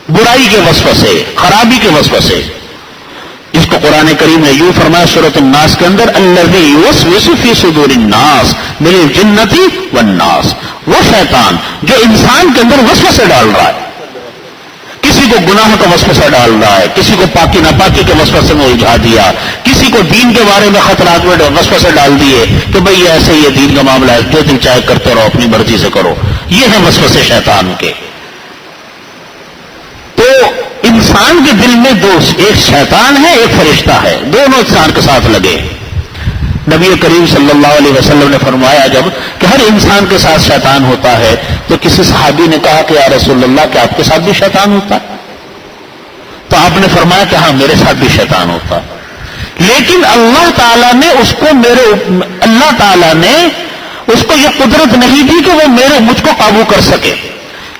برائی کے وسوسے، خرابی کے وسوسے. اس کو قرآن کریم نے یوں فرمایا سورۃ الناس کے اندر، الذی یوسوس فی صدور الناس من الجنۃ والناس. وہ شیطان جو انسان کے اندر وسوسے ڈال رہا ہے، کسی کسی کو گناہ کا وسوسہ ڈال رہا ہے، کسی کو پاکی ناپاکی کے وسوسے میں الجھا دیا، کسی کو دین کے بارے میں خطرات میں وسوسے ڈال دیے کہ بھئی ایسے یہ دین کا معاملہ ہے، جو دل چاہے کرتے رہو، اپنی مرضی سے کرو. یہ ہے وسوسے شیطان کے. تو انسان کے دل میں دو، ایک شیطان ہے، ایک فرشتہ ہے، دونوں انسان کے ساتھ لگے. نبی کریم صلی اللہ علیہ وسلم نے فرمایا جب کہ ہر انسان کے ساتھ شیطان ہوتا ہے، تو کسی صحابی نے کہا کہ یا رسول اللہ کیا آپ کے ساتھ بھی شیطان ہوتا ہے؟ تو آپ نے فرمایا کہ ہاں میرے ساتھ بھی شیطان ہوتا ہے، لیکن اللہ تعالیٰ نے اس کو یہ قدرت نہیں دی کہ وہ مجھ کو قابو کر سکے،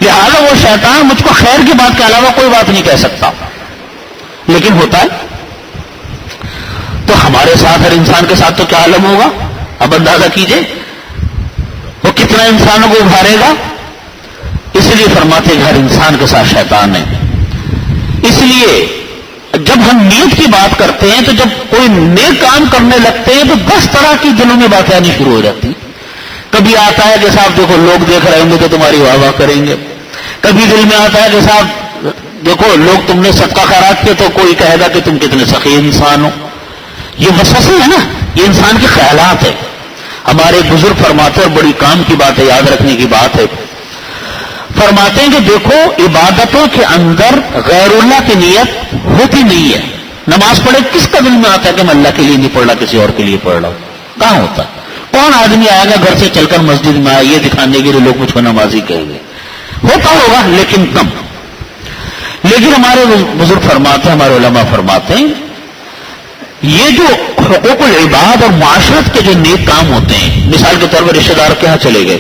لہذا وہ شیطان مجھ کو خیر کی بات کے علاوہ کوئی بات نہیں کہہ سکتا، لیکن ہوتا ہے. تو ہمارے ساتھ، ہر انسان کے ساتھ تو کیا عالم ہوگا؟ اب اندازہ کیجئے وہ کتنا انسانوں کو ابھارے گا. اس لیے فرماتے ہیں کہ ہر انسان کے ساتھ شیطان ہے. اس لیے جب ہم نیت کی بات کرتے ہیں تو جب کوئی نیک کام کرنے لگتے ہیں تو 10 طرح کی دلوں میں باتیں آنی شروع ہو جاتی. کبھی آتا ہے کہ صاحب دیکھو لوگ دیکھ رہے ہوں گے تو تمہاری واہ واہ کریں گے. کبھی دل میں آتا ہے کہ صاحب دیکھو لوگ تم نے صدقہ خیرات کیا تو کوئی کہے گا کہ تم کتنے سخی انسان ہو. یہ وسوسے ہے نا، یہ انسان کے خیالات ہے. ہمارے بزرگ فرماتے اور بڑی کام کی بات ہے، یاد رکھنے کی بات ہے، فرماتے ہیں کہ دیکھو عبادتوں کے اندر غیر اللہ کی نیت ہوتی نہیں ہے. نماز پڑھے کس کا دل میں آتا ہے کہ میں اللہ کے لیے نہیں پڑھ رہا کسی اور کے لیے پڑھ رہا ہوں؟ کہاں ہوتا ہے؟ کون آدمی آئے گا گھر سے چل کر مسجد میں آئے یہ دکھانے کے لیے لوگ مجھ کو نمازی کہیں گے؟ ہوتا ہوگا لیکن کم. لیکن ہمارے بزرگ فرماتے ہیں، ہمارے علماء فرماتے ہیں یہ جو حقوق العباد اور معاشرت کے جو نیک کام ہوتے ہیں، مثال کے طور پر رشتہ دار کے ہاں چلے گئے،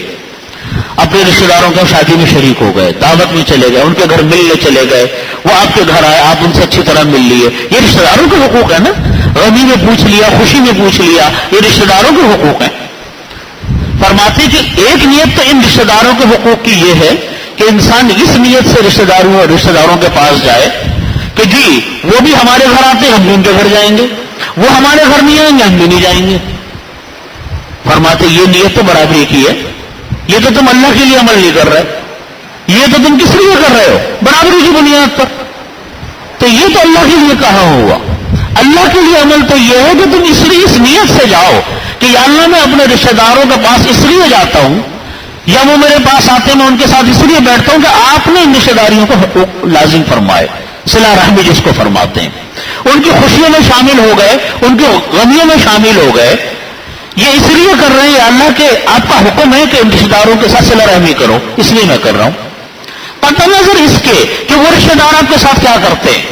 اپنے رشتہ داروں کے شادی میں شریک ہو گئے، دعوت میں چلے گئے، ان کے گھر ملنے چلے گئے، وہ آپ کے گھر آئے، آپ ان سے اچھی طرح مل لیے، یہ رشتہ داروں کے حقوق ہے نا. غمی میں پوچھ لیا، خوشی میں پوچھ لیا، یہ رشتہ داروں کے حقوق ہیں. فرماتے کہ ایک نیت تو ان رشتہ داروں کے حقوق کی یہ ہے کہ انسان اس نیت سے رشتہ داروں کے پاس جائے کہ جی وہ بھی ہمارے گھر آتے ہیں، ہم بھی ان کے گھر جائیں گے، وہ ہمارے گھر نہیں آئیں گے، ہم بھی نہیں جائیں گے. فرماتے یہ نیت تو برابری کی ہے، یہ تو تم اللہ کے لیے عمل نہیں کر رہے، یہ تو تم کس لیے کر رہے ہو؟ برابری کی بنیاد پر. تو یہ تو اللہ کے لیے کہاں ہوا؟ اللہ کے لیے عمل تو یہ ہے کہ تم اس نیت سے جاؤ کہ یا اللہ میں اپنے رشتہ داروں کے پاس اس لیے جاتا ہوں، یا وہ میرے پاس آتے ہیں میں ان کے ساتھ اس لیے بیٹھتا ہوں کہ آپ نے ان رشتہ داریوں کو حقوق لازم فرمائے، صلہ رحمی جس کو فرماتے ہیں. ان کی خوشیوں میں شامل ہو گئے، ان کی غمیوں میں شامل ہو گئے. یہ اس لیے کر رہے ہیں اللہ کے آپ کا حکم ہے کہ ان رشتہ داروں کے ساتھ صلہ رحمی کرو، اس لیے میں کر رہا ہوں. قطع نظر اس کے کہ وہ رشتہ دار آپ کے ساتھ کیا کرتے ہیں.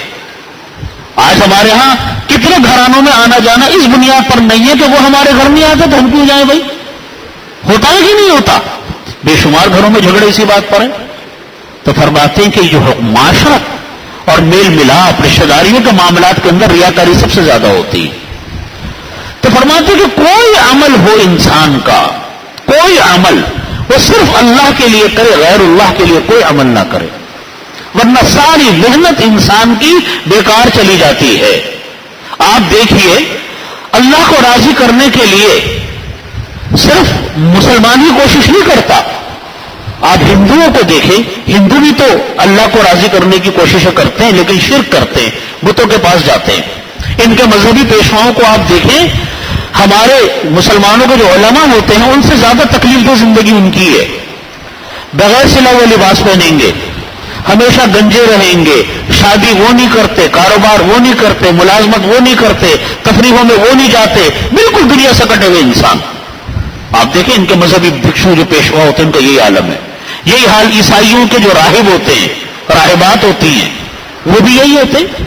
آج ہمارے ہاں کتنے گھرانوں میں آنا جانا اس بنیاد پر نہیں ہے کہ وہ ہمارے گھر نہیں آتے تو ہم کیوں جائیں بھائی؟ ہوتا ہے کہ نہیں ہوتا؟ بے شمار گھروں میں جھگڑے اسی بات پر ہیں. تو فرماتے ہیں کہ جو معاشرت اور میل ملاپ رشتہ داریوں کے معاملات کے اندر ریاکاری سب سے زیادہ ہوتی ہے. تو فرماتے ہیں کہ کوئی عمل ہو انسان کا، کوئی عمل وہ صرف اللہ کے لیے کرے، غیر اللہ کے لیے کوئی عمل نہ کرے، ورنہ ساری محنت انسان کی بیکار چلی جاتی ہے. آپ دیکھیے اللہ کو راضی کرنے کے لیے صرف مسلمان ہی کوشش نہیں کرتا. آپ ہندوؤں کو دیکھیں، ہندو بھی تو اللہ کو راضی کرنے کی کوششیں کرتے ہیں لیکن شرک کرتے ہیں، بتوں کے پاس جاتے ہیں. ان کے مذہبی پیشواؤں کو آپ دیکھیں، ہمارے مسلمانوں کے جو علماء ہوتے ہیں ان سے زیادہ تکلیف دہ زندگی ان کی ہے. بغیر سلا ہوئے لباس پہنیں گے، ہمیشہ گنجے رہیں گے، شادی وہ نہیں کرتے، کاروبار وہ نہیں کرتے، ملازمت وہ نہیں کرتے، تفریحوں میں وہ نہیں جاتے، بالکل دنیا سے کٹے ہوئے انسان. آپ دیکھیں ان کے مذہبی بھکشو جو پیشوا ہوتے ہیں ان کا یہی عالم ہے. یہی حال عیسائیوں کے جو راہب ہوتے ہیں، راہبات ہوتی ہیں، وہ بھی یہی ہوتے ہیں.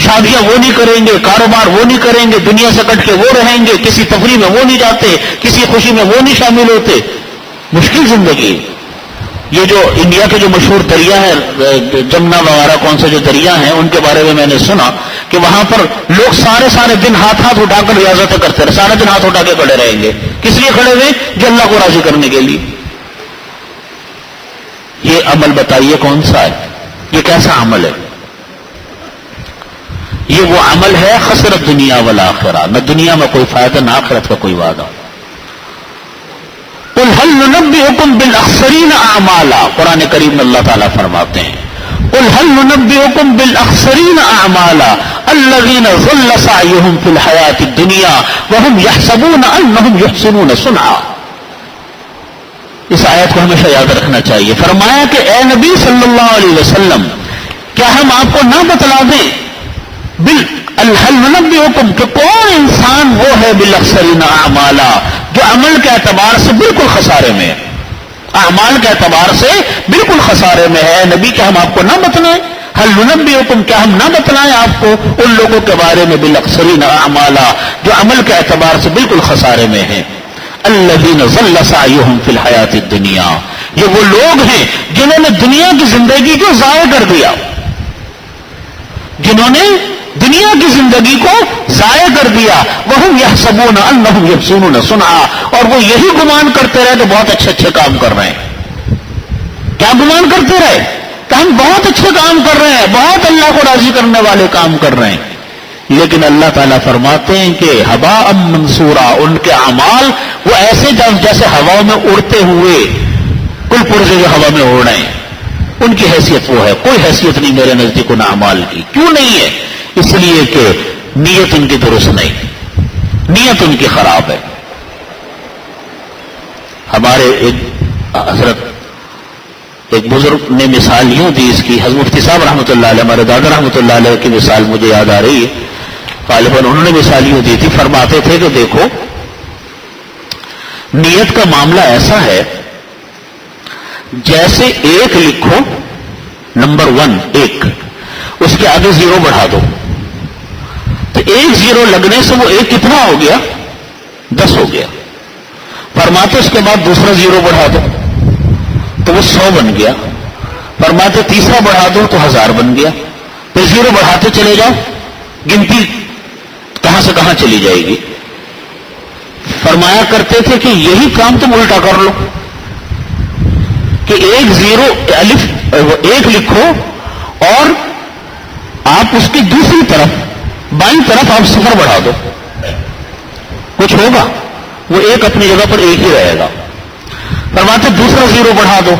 شادیاں وہ نہیں کریں گے، کاروبار وہ نہیں کریں گے، دنیا سے کٹ کے وہ رہیں گے، کسی تفریح میں وہ نہیں جاتے، کسی خوشی میں وہ نہیں شامل ہوتے. مشکل زندگی. یہ جو انڈیا کے جو مشہور دریا ہیں، جمنا وغیرہ کون سے جو دریا ہیں، ان کے بارے میں نے سنا کہ وہاں پر لوگ سارے دن ہاتھ اٹھا کر ریاضتیں کرتے رہے، سارے دن ہاتھ اٹھا کے کھڑے رہیں گے. کس لیے کھڑے ہوئے؟ جو اللہ کو راضی کرنے کے لیے. یہ عمل بتائیے کون سا ہے؟ یہ کیسا عمل ہے؟ یہ وہ عمل ہے خسرت دنیا والآخرہ، نہ دنیا میں کوئی فائدہ نہ آخرت کا کوئی وعدہ. قل هل ننبئكم بالاخسرین اعمالا، قرآن کریم میں اللہ تعالیٰ فرماتے ہیں قل هل ننبئكم بالاخسرین اعمالا الذین ضل سعیهم فی الحیاۃ الدنیا وهم یحسبون انهم یحسنون صنعا. اس آیت کو ہمیشہ یاد رکھنا چاہیے. فرمایا کہ اے نبی صلی اللہ علیہ وسلم کیا ہم آپ کو نہ بتلا دیں هل ننبئكم کہ کون انسان وہ ہے بالاخسرین اعمالا جو عمل کے اعتبار سے بالکل خسارے میں ہے, اعمال کے اعتبار سے بالکل خسارے میں ہے. نبی کیا ہم آپ کو نہ بتلائیں؟ هل ننبئكم کیا ہم نہ بتلائیں آپ کو ان لوگوں کے بارے میں بالاخسرین اعمالا جو عمل کے اعتبار سے بالکل خسارے میں ہیں. الذین ضل سعیهم فی الحیاۃ الدنیا, یہ وہ لوگ ہیں جنہوں نے دنیا کی زندگی کو ضائع کر دیا, جنہوں نے دنیا کی زندگی کو ضائع کر دیا. وہم یحسبون انہم یحسنون صنعا, اور وہ یہی گمان کرتے رہے کہ بہت اچھے اچھے کام کر رہے ہیں. کیا گمان کرتے رہے کہ ہم بہت اچھے کام کر رہے ہیں, بہت اللہ کو راضی کرنے والے کام کر رہے ہیں. لیکن اللہ تعالیٰ فرماتے ہیں کہ ہباء منصورا, ان کے اعمال وہ ایسے جیسے ہوا میں اڑتے ہوئے کل پرزے جو ہوا میں اڑ رہے ہیں, ان کی حیثیت وہ ہے. کوئی حیثیت نہیں میرے نزدیک ان اعمال کی. کیوں نہیں ہے؟ اس لیے کہ نیت ان کی درست نہیں, نیت ان کی خراب ہے. ہمارے ایک بزرگ نے مثال یوں دی اس کی, حضرت مفتی صاحب رحمۃ اللہ علیہ, ہمارے دادا رحمۃ اللہ علیہ کی مثال مجھے یاد آ رہی ہے. غالباً انہوں نے مثال یوں دی تھی, فرماتے تھے کہ دیکھو نیت کا معاملہ ایسا ہے جیسے ایک لکھو, نمبر 1 ایک, اس کے آگے 0 بڑھا دو, تو 1 0 لگنے سے وہ ایک کتنا ہو گیا؟ 10 ہو گیا. فرماتے اس کے بعد دوسرا 0 بڑھا دو تو وہ 100 بن گیا. فرماتے تیسرا بڑھا دو تو 1000 بن گیا. پھر 0 بڑھاتے چلے جاؤ, گنتی کہاں سے کہاں چلی جائے گی. فرمایا کرتے تھے کہ یہی کام تم الٹا کر لو کہ 1 0 الف 1 لکھو اور آپ اس کی دوسری طرف بائیں طرف آپ 0 بڑھا دو, کچھ ہوگا؟ وہ 1 اپنی جگہ پر 1 ہی رہے گا. فرماتے دوسرا 0 بڑھا دو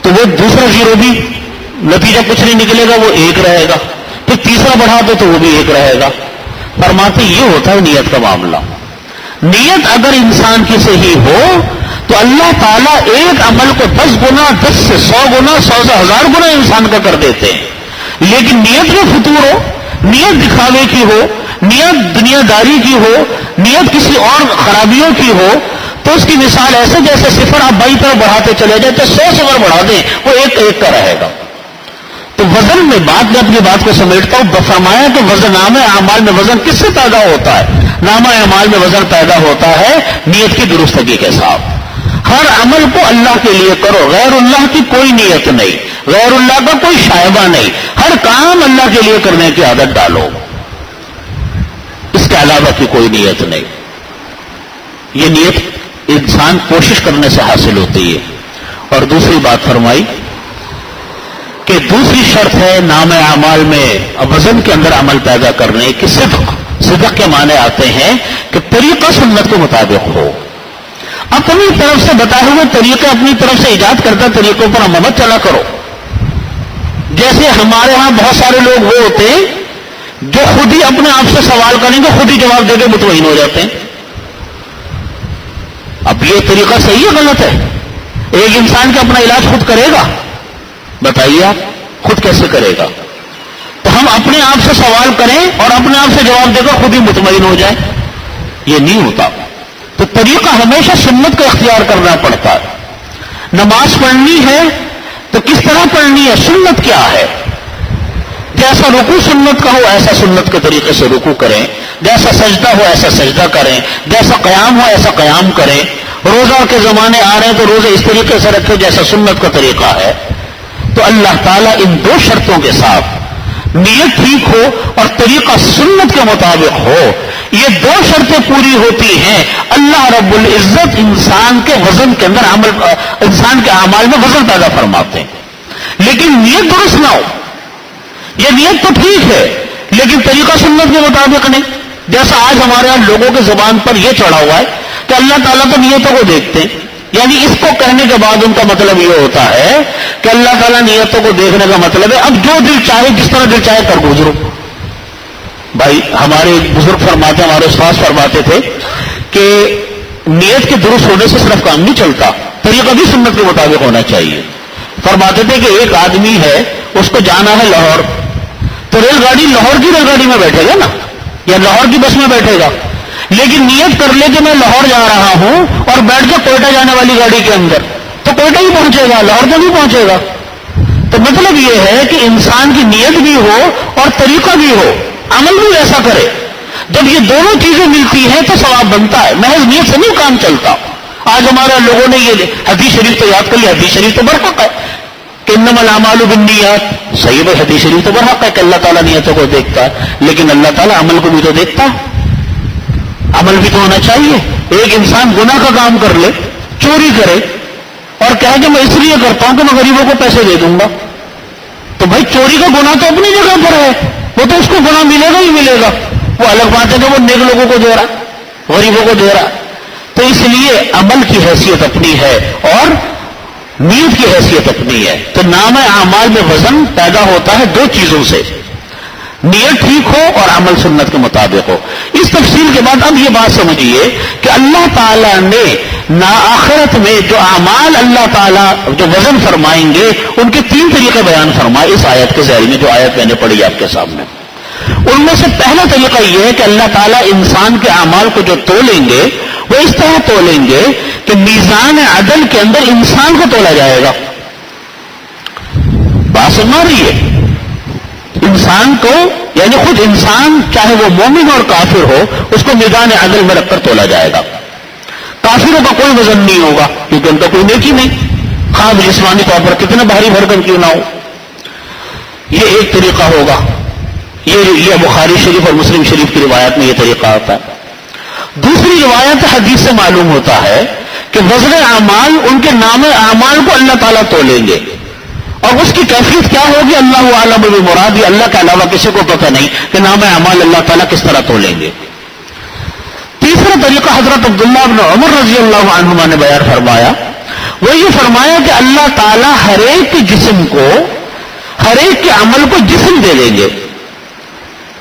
تو وہ دوسرا 0 بھی نتیجہ کچھ نہیں نکلے گا, وہ 1 رہے گا. پھر تیسرا بڑھا دو تو وہ بھی 1 رہے گا. فرماتے یہ ہوتا ہے نیت کا معاملہ. نیت اگر انسان کی صحیح ہو تو اللہ تعالیٰ ایک عمل کو 10 گنا, 10 سے 100 گنا, 100 سے 1000 گنا انسان کا کر دیتے ہیں. لیکن نیت میں فتور ہو, نیت دکھاوے کی ہو, نیت دنیا داری کی ہو, نیت کسی اور خرابیوں کی ہو, تو اس کی مثال ایسے جیسے 0 آپ بائیں طرف بڑھاتے چلے جائیں تو 100 0 بڑھا دیں, وہ 1 1 کا رہے گا. تو وزن میں میں اپنی بات کو سمیٹتا ہوں. فرمایا کہ وزن نامہ اعمال میں وزن کس سے پیدا ہوتا ہے؟ نامہ اعمال میں وزن پیدا ہوتا ہے نیت کی درستگی کے ساتھ. ہر عمل کو اللہ کے لیے کرو, غیر اللہ کی کوئی نیت نہیں, غیر اللہ کا کوئی شائبہ نہیں. ہر کام اللہ کے لیے کرنے کی عادت ڈالو, اس کے علاوہ کی کوئی نیت نہیں. یہ نیت انسان کوشش کرنے سے حاصل ہوتی ہے. اور دوسری بات فرمائی کہ دوسری شرط ہے نام اعمال میں وزن کے اندر عمل پیدا کرنے کی صدق. صدق کے معنی آتے ہیں کہ طریقہ سنت کے مطابق ہو. اپنی طرف سے بتائے ہوئے طریقے, اپنی طرف سے ایجاد کردہ طریقوں پر عمل چلا کرو. جیسے ہمارے ہاں بہت سارے لوگ وہ ہوتے ہیں جو خود ہی اپنے آپ سے سوال کریں گے, خود ہی جواب دے کے مطمئن ہو جاتے ہیں. اب یہ طریقہ صحیح ہے غلط ہے؟ ایک انسان کا اپنا علاج خود کرے گا؟ بتائیے آپ خود کیسے کرے گا؟ تو ہم اپنے آپ سے سوال کریں اور اپنے آپ سے جواب دے کر خود ہی مطمئن ہو جائیں, یہ نہیں ہوتا. تو طریقہ ہمیشہ سنت کا اختیار کرنا پڑتا ہے. نماز پڑھنی ہے تو کس طرح پڑھنی ہے, سنت کیا ہے. جیسا رکوع سنت کا ہو ایسا سنت کے طریقے سے رکوع کریں, جیسا سجدہ ہو ایسا سجدہ کریں, جیسا قیام ہو ایسا قیام کریں. روزہ کے زمانے آ رہے ہیں تو روزے اس طریقے سے رکھے جیسا سنت کا طریقہ ہے. تو اللہ تعالیٰ ان 2 شرطوں کے ساتھ, نیت ٹھیک ہو اور طریقہ سنت کے مطابق ہو, یہ 2 شرطیں پوری ہوتی ہیں, اللہ رب العزت انسان کے وزن کے اندر انسان کے اعمال میں وزن پیدا فرماتے ہیں. لیکن نیت درست نہ ہو, یہ نیت تو ٹھیک ہے لیکن طریقہ سنت کے مطابق نہیں. جیسا آج ہمارے یہاں لوگوں کے زبان پر یہ چڑھا ہوا ہے کہ اللہ تعالیٰ تو نیتوں کو دیکھتے ہیں, یعنی اس کو کہنے کے بعد ان کا مطلب یہ ہوتا ہے کہ اللہ تعالیٰ نیتوں کو دیکھنے کا مطلب ہے اب جو دل چاہے جس طرح دل چاہے کر گزرو. بھائی ہمارے بزرگ فرماتے ہمارے استاد فرماتے تھے کہ نیت کے درست ہونے سے صرف کام نہیں چلتا, طریقہ بھی سنت کے مطابق ہونا چاہیے. فرماتے تھے کہ ایک آدمی ہے اس کو جانا ہے لاہور, تو ریل گاڑی لاہور کی ریل گاڑی میں بیٹھے گا نا یا لاہور کی بس میں بیٹھے گا, لیکن نیت کر لے کہ میں لاہور جا رہا ہوں اور بیٹھ کے کوئٹہ جانے والی گاڑی کے اندر, تو کوئٹہ ہی پہنچے گا, لاہور تو نہیں پہنچے گا. تو مطلب یہ ہے کہ انسان کی نیت بھی ہو اور طریقہ بھی ہو, عمل بھی ایسا کرے. جب یہ دونوں چیزیں ملتی ہیں تو ثواب بنتا ہے, محض نیت سے نہیں کام چلتا. آج ہمارے لوگوں نے یہ حدیث شریف تو یاد کر لی, حدیث شریف تو برحق ہے کہ انما الاعمال بالنیات, صحیح ہے حدیث شریف تو برحق ہے کہ اللہ تعالیٰ نیتوں کو دیکھتا ہے, لیکن اللہ تعالیٰ عمل کو بھی تو دیکھتا ہے, عمل بھی تو ہونا چاہیے. ایک انسان گناہ کا کام کر لے, چوری کرے اور کہے کہ میں اس لیے کرتا ہوں کہ میں غریبوں کو پیسے دے دوں گا, تو بھائی چوری کا گناہ تو اپنی جگہ پر ہے, وہ تو اس کو گناہ ملے گا ہی ملے گا. وہ الگ بات ہے کہ وہ نیک لوگوں کو دے رہا, غریبوں کو دے رہا. تو اس لیے عمل کی حیثیت اپنی ہے اور نیت کی حیثیت اپنی ہے. تو نام اعمال میں وزن پیدا ہوتا ہے دو چیزوں سے, نیت ٹھیک ہو اور عمل سنت کے مطابق ہو. اس تفصیل کے بعد اب یہ بات سمجھیے کہ اللہ تعالیٰ نے آخرت میں جو اعمال اللہ تعالیٰ جو وزن فرمائیں گے ان کے 3 طریقے بیان فرمائے اس آیت کے ذیل میں, جو آیت میں نے پڑھی آپ کے سامنے. ان میں سے پہلا طریقہ یہ ہے کہ اللہ تعالیٰ انسان کے اعمال کو جو تولیں گے وہ اس طرح تولیں گے کہ میزان عدل کے اندر انسان کو تولا جائے گا. بات سمجھ رہی ہے؟ انسان کو یعنی خود انسان چاہے وہ مومن اور کافر ہو اس کو میزان عدل میں رکھ کر تولا جائے گا. کافروں کا کوئی وزن نہیں ہوگا کیونکہ ان کا کوئی نیکی نہیں, خواہ جسمانی طور پر کتنا بھاری بھرکم کیوں نہ ہو. یہ ایک طریقہ ہوگا, یہ بخاری شریف اور مسلم شریف کی روایت میں یہ طریقہ آتا ہے. دوسری روایت حدیث سے معلوم ہوتا ہے کہ وزن اعمال ان کے نام اعمال کو اللہ تعالیٰ تولیں گے, اور اس کی کیفیت کیا ہوگی اللہ اعلم بمراد, یہ اللہ کے علاوہ کسی کو پتہ نہیں کہ نام اعمال اللہ تعالیٰ کس طرح تولیں گے. تیسرا طریقہ حضرت عبداللہ بن عمر رضی اللہ عنہما نے بیان فرمایا, وہ یہ فرمایا کہ اللہ تعالیٰ ہر ایک کے جسم کو, ہر ایک کے عمل کو جسم دے دیں گے.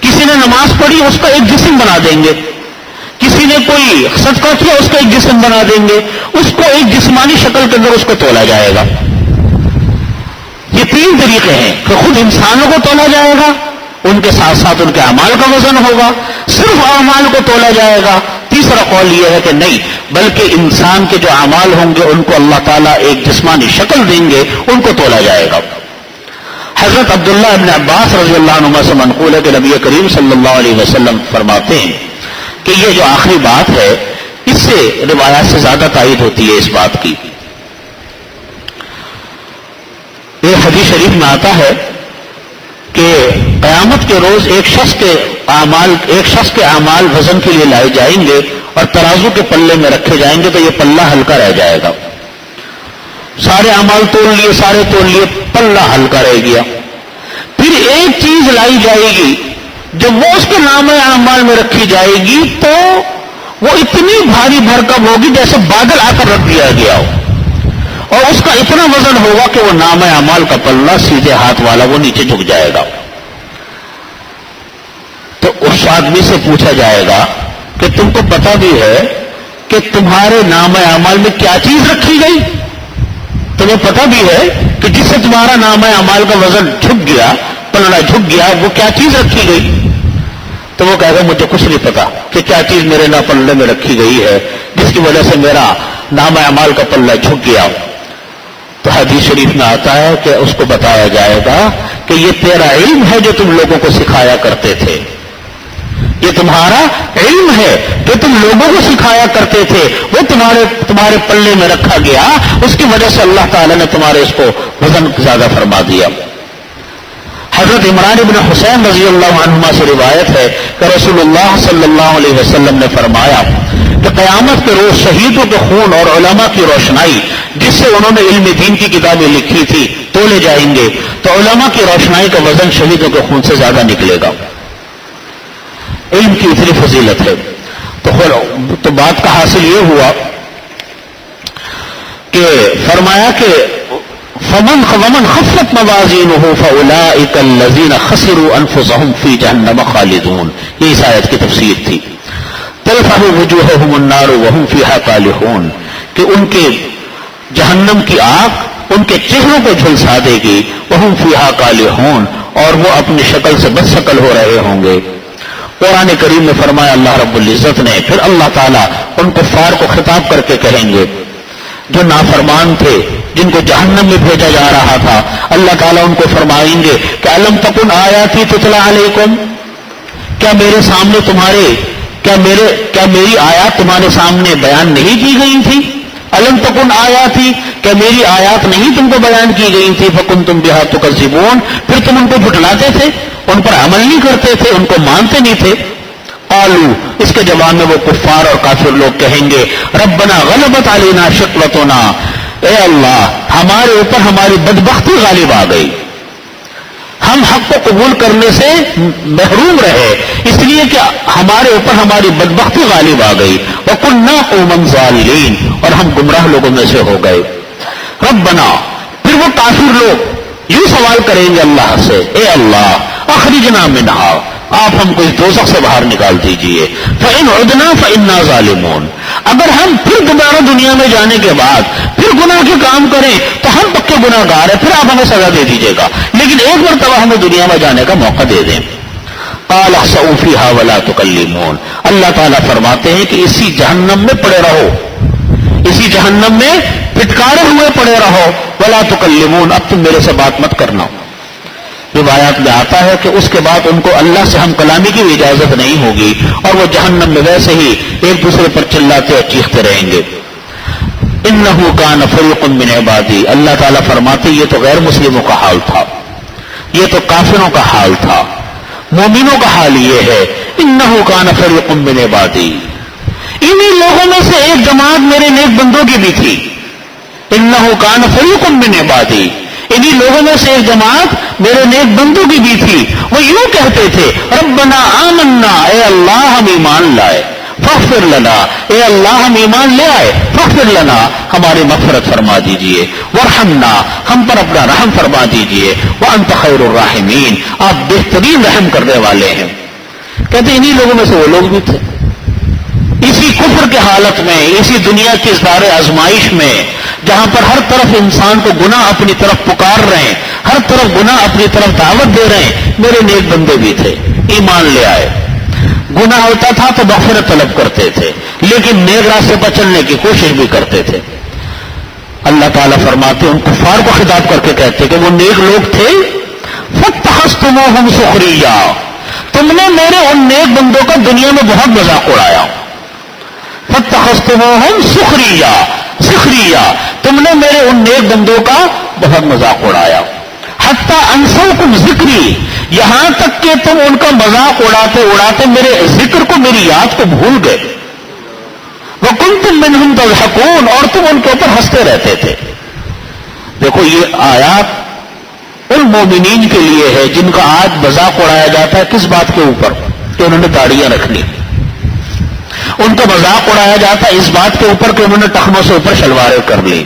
کسی نے نماز پڑھی اس کا ایک جسم بنا دیں گے, کسی نے کوئی صدقہ کیا اس کا ایک جسم بنا دیں گے, اس کو ایک جسمانی شکل کے اندر اس کو تولا جائے گا. یہ 3 طریقے ہیں کہ خود انسانوں کو تولا جائے گا, ان کے ساتھ ساتھ ان کے اعمال کا وزن ہوگا, صرف اعمال کو تولا جائے گا. تیسرا قول یہ ہے کہ نہیں, بلکہ انسان کے جو اعمال ہوں گے ان کو اللہ تعالیٰ ایک جسمانی شکل دیں گے, ان کو تولا جائے گا. حضرت عبداللہ ابن عباس رضی اللہ عنہما سے منقول ہے کہ نبی کریم صلی اللہ علیہ وسلم فرماتے ہیں کہ یہ جو آخری بات ہے اس سے روایات سے زیادہ تائید ہوتی ہے اس بات کی. ایک حدیث شریف میں آتا ہے کہ قیامت کے روز ایک شخص کے اعمال وزن کے لیے لائے جائیں گے اور ترازو کے پلے میں رکھے جائیں گے, تو یہ پلہ ہلکا رہ جائے گا. سارے اعمال تول لیے, پلہ ہلکا رہ گیا. پھر ایک چیز لائی جائے گی جب وہ اس کے نام اعمال میں رکھی جائے گی تو وہ اتنی بھاری بھرکم ہوگی جیسے بادل آ کر رکھ دیا گیا ہو, اور اس کا اتنا وزن ہوگا کہ وہ نام اعمال کا پلہ سیدھے ہاتھ والا وہ نیچے جھک جائے گا. تو اس آدمی سے پوچھا جائے گا کہ تم کو پتہ بھی ہے کہ تمہارے نام اعمال میں کیا چیز رکھی گئی؟ تمہیں پتہ بھی ہے کہ جس سے تمہارا نام اعمال کا وزن جھک گیا, پلڑا جھک گیا, وہ کیا چیز رکھی گئی؟ تو وہ کہے گا مجھے کچھ نہیں پتا کہ کیا چیز میرے نام پلڑے میں رکھی گئی ہے جس کی وجہ سے میرا نام اعمال کا پلہ جھک گیا. تو حدیث شریف میں آتا ہے کہ اس کو بتایا جائے گا کہ یہ تیرا علم ہے جو تم لوگوں کو سکھایا کرتے تھے, یہ تمہارا علم ہے جو تم لوگوں کو سکھایا کرتے تھے, وہ تمہارے پلے میں رکھا گیا, اس کی وجہ سے اللہ تعالیٰ نے تمہارے اس کو وزن زیادہ فرما دیا. حضرت عمران بن حسین رضی اللہ عنہما سے روایت ہے کہ رسول اللہ صلی اللہ علیہ وسلم نے فرمایا کہ قیامت کے روز شہیدوں کے خون اور علماء کی روشنائی جس سے انہوں نے علم دین کی کتابیں لکھی تھی تولے جائیں گے, تو علماء کی روشنائی کا وزن شہیدوں کے خون سے زیادہ نکلے گا. علم کی اتنی فضیلت ہے. تو بات کا حاصل یہ ہوا کہ فرمایا کہ فمن خفت موازینہ فاولئک الذین خسروا انفسهم فی جہنم خالدون. یہ اس آیت کی تفسیر تھی. تلفح وجوہہم النار وہم فیہا کالحون، کہ ان کے جہنم کی آگ ان کے چہروں کو جھلسا دے گی. وہم فیہا کالحون، اور وہ اپنی شکل سے بد شکل ہو رہے ہوں گے. قرآن کریم میں فرمایا اللہ رب العزت نے، پھر اللہ تعالیٰ ان کفار کو خطاب کر کے کہیں گے جو نافرمان تھے، جن کو جہنم میں بھیجا جا رہا تھا، اللہ تعالیٰ ان کو فرمائیں گے کہ الم تکن آیاتی تتلی علیکم، کیا میرے سامنے کیا میری آیات تمہارے سامنے بیان نہیں کی گئی تھی؟ الم تکن آیاتی، کیا میری آیات نہیں تم کو بیان کی گئی تھی؟ فکنتم بہا تکذبون، پھر تم ان کو جھٹلاتے تھے، ان پر عمل نہیں کرتے تھے، ان کو مانتے نہیں تھے. قالوا، اس کے جواب میں وہ کفار اور کافر لوگ کہیں گے ربنا غلبت علینا شقوتنا، اے اللہ ہمارے اوپر ہماری بدبختی غالب آ گئی، ہم حق کو قبول کرنے سے محروم رہے، اس لیے کہ ہمارے اوپر ہماری بدبختی غالب آ گئی. وَكُنَّا قَوْمًا ظَالِمِينَ، اور ہم گمراہ لوگوں میں سے ہو گئے. ربنا، پھر وہ کافر لوگ یوں سوال کریں گے اللہ سے، اے اللہ اخرجنا منہا، آپ ہم کو اس دوزخ سے باہر نکال دیجئے. فَإِنْ عُدْنَا فَإِنَّا ظَالِمُونَ، اگر ہم پھر دوبارہ دنیا میں جانے کے بعد پھر گناہ کے کام کریں تو ہم پکے گناہ گار ہیں، پھر آپ ہمیں سزا دے دیجئے گا، لیکن ایک مرتبہ ہمیں دنیا میں جانے کا موقع دے دیں. قَالَ اخْسَئُوا فِيهَا وَلَا تُكَلِّمُونَ، اللہ تعالیٰ فرماتے ہیں کہ اسی جہنم میں پڑے رہو، اسی جہنم میں پھٹکارے ہوئے پڑے رہو. وَلَا تُكَلِّمُونَ، اب تم میرے سے بات مت کرنا. روایات میں آتا ہے کہ اس کے بعد ان کو اللہ سے ہم کلامی کی اجازت نہیں ہوگی، اور وہ جہنم میں ویسے ہی ایک دوسرے پر چلاتے اور چیختے رہیں گے. انہ کان فریق من عبادی، اللہ تعالیٰ فرماتے یہ تو غیر مسلموں کا حال تھا، یہ تو کافروں کا حال تھا، مومنوں کا حال یہ ہے. انہ کان فریق من عبادی، انہی لوگوں میں سے ایک جماعت میرے نیک بندوں کی بھی تھی. انہ کان فریق من عبادی، انہی لوگوں میں سے ایک جماعت میرے نیک بندوں کی بھی تھی. وہ یوں کہتے تھے ربنا آمنا، اے اللہ ہم ایمان لائے، فاغفر لنا، اے اللہ ہم ایمان لے آئے، فاغفر لنا، ہماری مغفرت فرما دیجئے، وارحمنا، ہم پر اپنا رحم فرما دیجئے، وانت خیر الراحمین، آپ بہترین رحم کرنے والے ہیں. کہتے انہی لوگوں میں سے وہ لوگ بھی تھے. اسی کفر کے حالت میں، اسی دنیا کی اس دار آزمائش میں جہاں پر ہر طرف انسان کو گناہ اپنی طرف پکار رہے ہیں، ہر طرف گناہ اپنی طرف دعوت دے رہے ہیں، میرے نیک بندے بھی تھے، ایمان لے آئے. گناہ ہوتا تھا تو مغفرت طلب کرتے تھے، لیکن نیک راستے پر چلنے کی کوشش بھی کرتے تھے. اللہ تعالیٰ فرماتے ان کفار کو خطاب کر کے کہتے کہ وہ نیک لوگ تھے. فَاتَّخَذْتُمُوهُمْ سُخْرِيًّا، تم نے میرے ان نیک بندوں کا دنیا میں بہت مذاق اڑایا. فَاتَّخَذْتُمُوهُمْ سُخْرِيًّا، تم نے میرے ان نیک بندوں کا بہت مذاق اڑایا. حَتَّى أَنسَوْكُمْ ذِكْرِي، یہاں تک کہ تم ان کا مذاق اڑاتے اڑاتے میرے ذکر کو، میری یاد کو بھول گئے. وَكُنْتُمْ مِنْهُمْ تَضْحَكُونَ، اور تم ان کے اوپر ہنستے رہتے تھے. دیکھو یہ آیات ان مومنین کے لیے ہے جن کا آج مذاق اڑایا جاتا ہے. کس بات کے اوپر؟ کہ انہوں نے داڑیاں رکھ لی. ان کا مذاق اڑایا جاتا ہے اس بات کے اوپر کہ انہوں نے ٹخنوں سے اوپر شلواریں کر لی.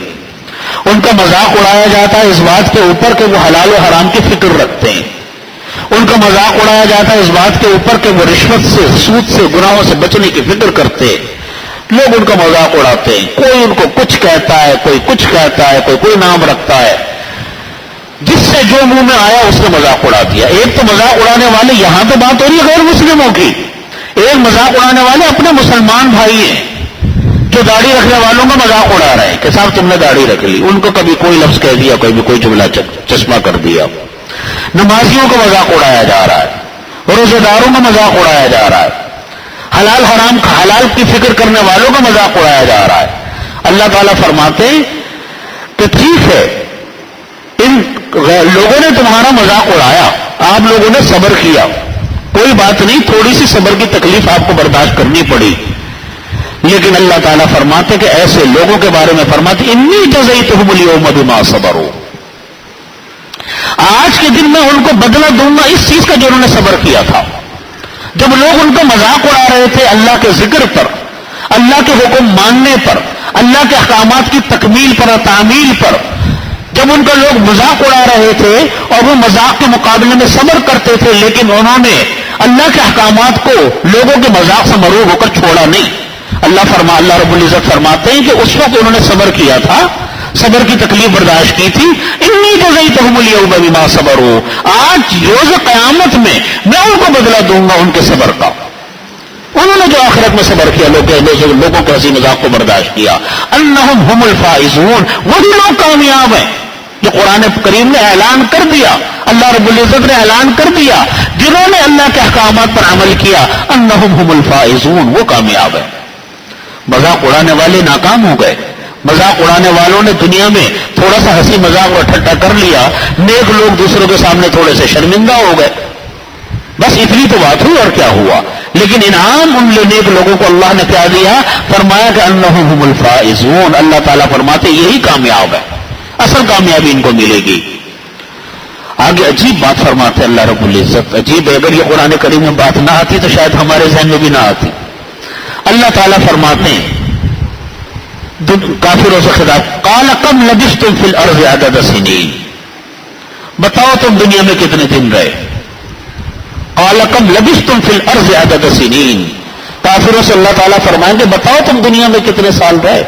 ان کا مذاق اڑایا جاتا ہے اس بات کے اوپر کہ وہ حلال و حرام کی فکر رکھتے ہیں. ان کا مذاق اڑایا جاتا ہے اس بات کے اوپر کہ وہ رشوت سے، سود سے، گناہوں سے بچنے کی فکر کرتے ہیں. لوگ ان کا مذاق اڑاتے ہیں، کوئی ان کو کچھ کہتا ہے، کوئی کچھ کہتا ہے، کوئی نام رکھتا ہے. جس سے جو منہ میں آیا اس نے مذاق اڑا دیا. ایک تو مذاق اڑانے والے، یہاں تو بات ہو رہی ہے غیر مسلموں کی، ایک مذاق اڑانے والے اپنے مسلمان بھائی ہیں جو داڑھی رکھنے والوں کا مذاق اڑا رہے ہیں کہ صاحب تم نے داڑھی رکھ لی. ان کو کبھی کوئی لفظ کہہ دیا، کوئی جملہ چشمہ کر دیا. نمازیوں کا مذاق اڑایا جا رہا ہے، روزے داروں کا مذاق اڑایا جا رہا ہے، حلال حرام کا، حلال کی فکر کرنے والوں کا مذاق اڑایا جا رہا ہے. اللہ تعالیٰ فرماتے ہیں کہ ٹھیک ہے ان لوگوں نے تمہارا مذاق اڑایا، آپ لوگوں نے صبر کیا، کوئی بات نہیں، تھوڑی سی صبر کی تکلیف آپ کو برداشت کرنی پڑی. لیکن اللہ تعالیٰ فرماتے کہ ایسے لوگوں کے بارے میں فرماتے انی جزیتہم الیوم بما صبروا، آج کے دن میں ان کو بدلہ دوں گا اس چیز کا جو انہوں نے صبر کیا تھا. جب لوگ ان کا مذاق اڑا رہے تھے اللہ کے ذکر پر، اللہ کے حکم ماننے پر، اللہ کے احکامات کی تکمیل پر اور تعمیل پر جب ان کا لوگ مذاق اڑا رہے تھے اور وہ مذاق کے مقابلے میں صبر کرتے تھے، لیکن انہوں نے اللہ کے احکامات کو لوگوں کے مذاق سے مروب ہو کر چھوڑا نہیں۔ اللہ رب العزت فرماتے ہیں کہ اس وقت انہوں نے صبر کیا تھا، صبر کی تکلیف برداشت کی تھی۔ انی جزیتہم الیوم بما صبروا، آج روز قیامت میں ان کو بدلہ دوں گا ان کے صبر کا۔ انہوں نے جو آخرت میں صبر کیا، لوگوں کے ہنسی مذاق کو برداشت کیا، انہم هم الفائزون، وہی لوگ کامیاب ہیں جو قرآن کریم نے اعلان کر دیا، اللہ رب العزت نے اعلان کر دیا، جنہوں نے اللہ کے احکامات پر عمل کیا، انہم هم الفائزون، وہ کامیاب ہیں۔ مذاق اڑانے والے ناکام ہو گئے، مذاق اڑانے والوں نے دنیا میں تھوڑا سا ہنسی مذاق اور ٹھٹا کر لیا، نیک لوگ دوسروں کے سامنے تھوڑے سے شرمندہ ہو گئے، بس اتنی تو بات ہوئی اور کیا ہوا۔ لیکن انعام ان نیک لوگوں کو اللہ نے کیا دیا؟ فرمایا کہ انہم هم الفائزون، اللہ تعالیٰ فرماتے یہی کامیاب ہے، اصل کامیابی ان کو ملے گی۔ آگے عجیب بات فرماتے اللہ رب العزت، عجیب ہے، اگر یہ قرآن کریم میں بات نہ آتی تو شاید ہمارے ذہن میں بھی نہ آتی۔ اللہ تعالیٰ فرماتے ہیں کافروں سے خطاب، قال کم لبثتم فی الارض عدد سنین، بتاؤ تم دنیا میں کتنے دن رہے۔ قال کم لبثتم فی الارض عدد سنین، کافروں سے اللہ تعالیٰ فرمائیں گے بتاؤ تم دنیا میں کتنے سال رہے۔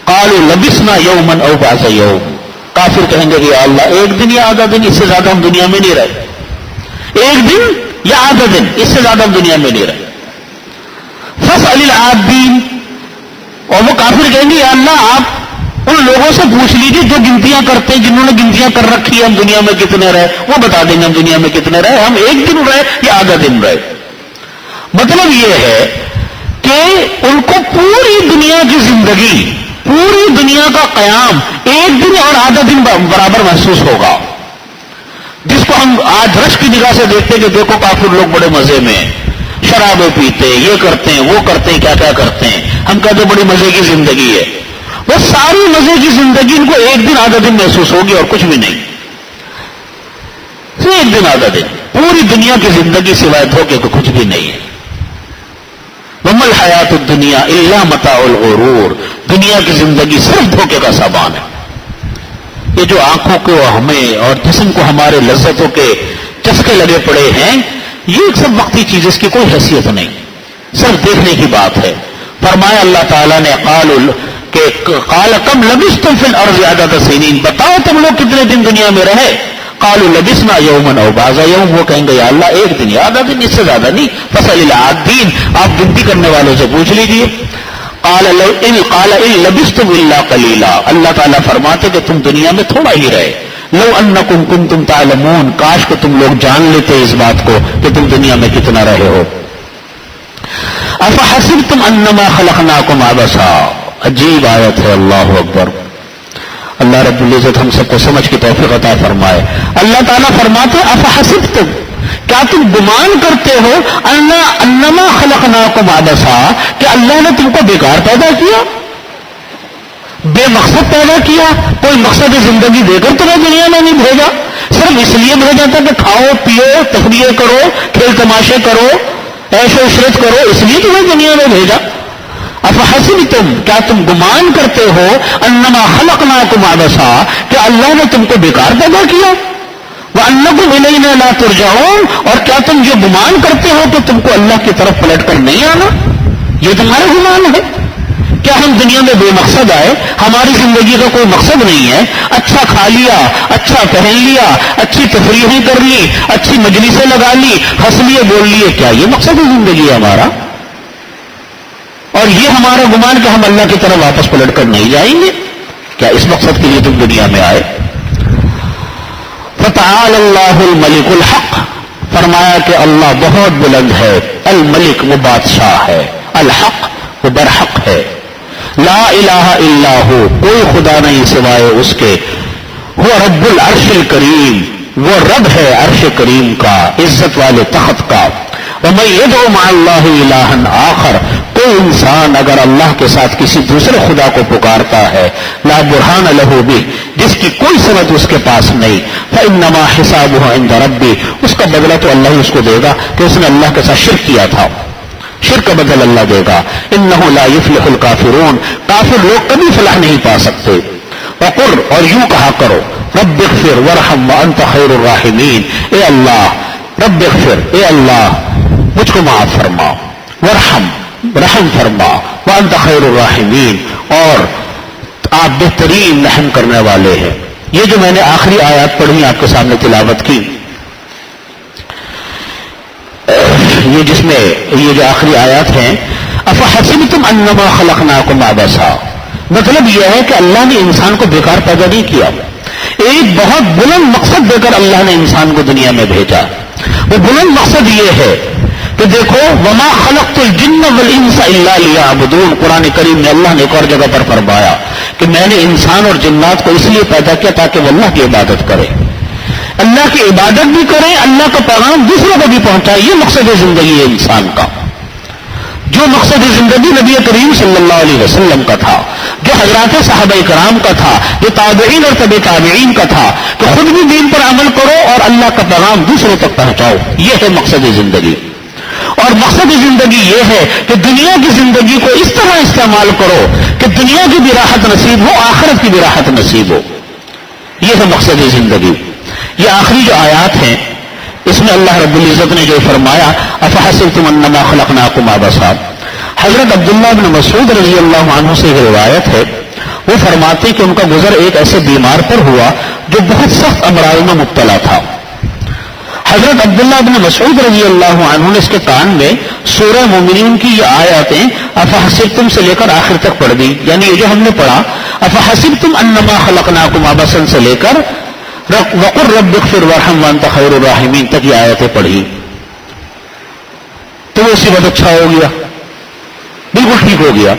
قالوا لبثنا یوما او بعض یوم، کافر کہیں گے کہ یا اللہ ایک دن یا آدھا دن، اس سے زیادہ ہم دنیا میں نہیں رہے، ایک دن یا آدھا دن، اس سے زیادہ ہم دنیا میں نہیں رہے۔ فاسأل العادین، اور وہ کافر کہیں گے یا اللہ آپ ان لوگوں سے پوچھ لیجیے جو گنتیاں کرتے ہیں، جنہوں نے گنتیاں کر رکھی ہے ہم دنیا میں کتنے رہے، وہ بتا دیں گے ہم دنیا میں کتنے رہے، ہم ایک دن رہے یا آدھا دن رہے۔ مطلب یہ ہے کہ ان کو پوری دنیا کی زندگی، پوری دنیا کا قیام ایک دن اور آدھا دن برابر محسوس ہوگا، جس کو ہم آج رش کی نگاہ سے دیکھتے ہیں کہ دیکھو کافر لوگ بڑے مزے میں شرابیں پیتے، یہ کرتے ہیں وہ کرتے ہیں، کیا کیا کرتے ہیں، ہم کہتے ہیں بڑی مزے کی زندگی ہے، وہ ساری مزے کی زندگی ان کو ایک دن آدھا دن محسوس ہوگی اور کچھ بھی نہیں، صرف ایک دن آدھا دن، پوری دنیا کی زندگی سوائے دھوکے کو کچھ بھی نہیں ہے۔ وما الحیات الدنیا الا متاع الغرور، دنیا کی زندگی صرف دھوکے کا سامان ہے۔ یہ جو آنکھوں کو ہمیں اور جسم کو ہمارے لذتوں کے چسکے لگے پڑے ہیں، یہ ایک سب وقتی چیز، اس کی کوئی حیثیت نہیں، صرف دیکھنے کی بات ہے۔ فرمایا اللہ تعالیٰ نے قال کم لبثتم فی الارض عدد سنین، بتاؤ تم لوگ کتنے دن دنیا میں رہے۔ قالوا لبثنا یوما او بعض یوم، وہ کہیں گے یا اللہ ایک دن یا آدھا دن، اس سے زیادہ نہیں۔ فاسأل العادین، آپ گنتی کرنے والوں سے پوچھ لیجیے۔ قال ان لبثتم الا قلیلا، اللہ تعالیٰ فرماتے کہ تم دنیا میں تھوڑا ہی رہے۔ لو انکم کنتم تعلمون، کاش کہ تم لوگ جان لیتے اس بات کو کہ تم دنیا میں کتنا رہے ہو۔ افحسبتم انما خلقناکم عبثا، عجیب آیت ہے، اللہ اکبر۔ اللہ رب العزت ہم سب کو سمجھ کی توفیق عطا فرمائے۔ اللہ تعالیٰ فرماتے افحسبتم، کیا تم گمان کرتے ہو، انما خلقناکم عبثا، کہ اللہ نے تم کو بیکار پیدا کیا، بے مقصد پیدا کیا، کوئی مقصد زندگی دے کر تمہیں دنیا میں نہیں بھیجا، صرف اس لیے بھیجا تھا کہ کھاؤ پیو تفریح کرو کھیل تماشے کرو عیش و عشرت کرو، اس لیے تمہیں دنیا میں بھیجا۔ افحسبتم، کیا تم گمان کرتے ہو، انما خلقناکم عبثا، کہ اللہ نے تم کو بیکار پیدا کیا، وانکم الینا لا ترجعون، اور کیا تم یہ گمان کرتے ہو کہ تم کو اللہ کی طرف پلٹ کر نہیں آنا، یہ تمہارا گمان ہے؟ کیا ہم دنیا میں بے مقصد آئے، ہماری زندگی کا کوئی مقصد نہیں ہے، اچھا کھا لیا، اچھا پہن لیا، اچھی تفریحیں کر لی، اچھی مجلسیں لگا لی، ہنس لیے بول لیے، کیا یہ مقصد ہے زندگی ہے ہمارا؟ اور یہ ہمارا گمان کہ ہم اللہ کی طرف واپس پلٹ کر نہیں جائیں گے، کیا اس مقصد کے لیے تم دنیا میں آئے؟ فتعال اللہ الملک الحق، فرمایا کہ اللہ بہت بلند ہے، الملک وہ بادشاہ ہے، الحق وہ برحق ہے، لا الہ الا ہو، کوئی خدا نہیں سوائے اس کے، وہ رب العرش الکریم، وہ رب ہے عرش کریم کا، عزت والے تخت کا۔ ومن يدعو مع اللہ الہا آخر، کوئی انسان اگر اللہ کے ساتھ کسی دوسرے خدا کو پکارتا ہے، لا برہان لہ بہ، جس کی کوئی سند اس کے پاس نہیں، فانما حسابہ عند ربی، اس کا بدلہ تو اللہ ہی اس کو دے گا کہ اس نے اللہ کے ساتھ شرک کیا تھا، شرک کا بدل اللہ دے گا. انہ لا یفلح الکافرون، کافر لوگ کبھی فلاح نہیں پا سکتے. وقل، اور یوں کہا کرو، رب اغفر وارحم وانت خیر الراحمین، اے اللہ رب اغفر، اے اللہ مجھ کو معاف فرما، وارحم رحم فرما، وانت خیر الراحمین، اور آپ بہترین رحم کرنے والے ہیں. یہ جو میں نے آخری آیات پڑھی آپ کے سامنے تلاوت کی، یہ جس میں یہ جو آخری آیات ہیں، افحسبتم انما خلقناکم عبثا، مطلب یہ ہے کہ اللہ نے انسان کو بیکار پیدا نہیں کیا. ایک بہت بلند مقصد دے کر اللہ نے انسان کو دنیا میں بھیجا. وہ بلند مقصد یہ ہے کہ دیکھو، وما خلقت الجن والانس الا لیعبدون، قرآن کریم میں اللہ نے ایک اور جگہ پر فرمایا کہ میں نے انسان اور جنات کو اس لیے پیدا کیا تاکہ وہ اللہ کی عبادت کرے، اللہ کی عبادت بھی کریں، اللہ کا پیغام دوسروں کو بھی پہنچائے. یہ مقصد زندگی ہے انسان کا. جو مقصد زندگی نبی کریم صلی اللہ علیہ وسلم کا تھا، جو حضرات صحابہ کرام کا تھا، جو تابعین اور تبع تابعین کا تھا کہ خود بھی دین پر عمل کرو اور اللہ کا پیغام دوسروں تک پہنچاؤ، یہ ہے مقصد زندگی. اور مقصد زندگی یہ ہے کہ دنیا کی زندگی کو اس طرح استعمال کرو کہ دنیا کی بھی راحت نصیب ہو، آخرت کی بھی راحت نصیب ہو. یہ ہے مقصد زندگی. یہ آخری جو آیات ہیں اس میں اللہ رب العزت نے جو فرمایا افحسبتم انما خلقناکم عبثا، حضرت عبداللہ بن مسعود رضی اللہ عنہ سے یہ روایت ہے، وہ فرماتے کہ ان کا گزر ایک ایسے بیمار پر ہوا جو بہت سخت امراض میں مبتلا تھا. حضرت عبداللہ بن مسعود رضی اللہ عنہ نے اس کے کان میں سورہ مومنین کی یہ آیاتیں افحسبتم سے لے کر آخر تک پڑھ دی. یعنی یہ جو ہم نے پڑھا افحسبتم انما خلقناکم عبثا سے لے کر وقل رب اغفر وارحم وانت خیر الراحمین تک یہ آیتیں پڑھی تو وہ اسی وقت اچھا ہو گیا، بالکل ٹھیک ہو گیا.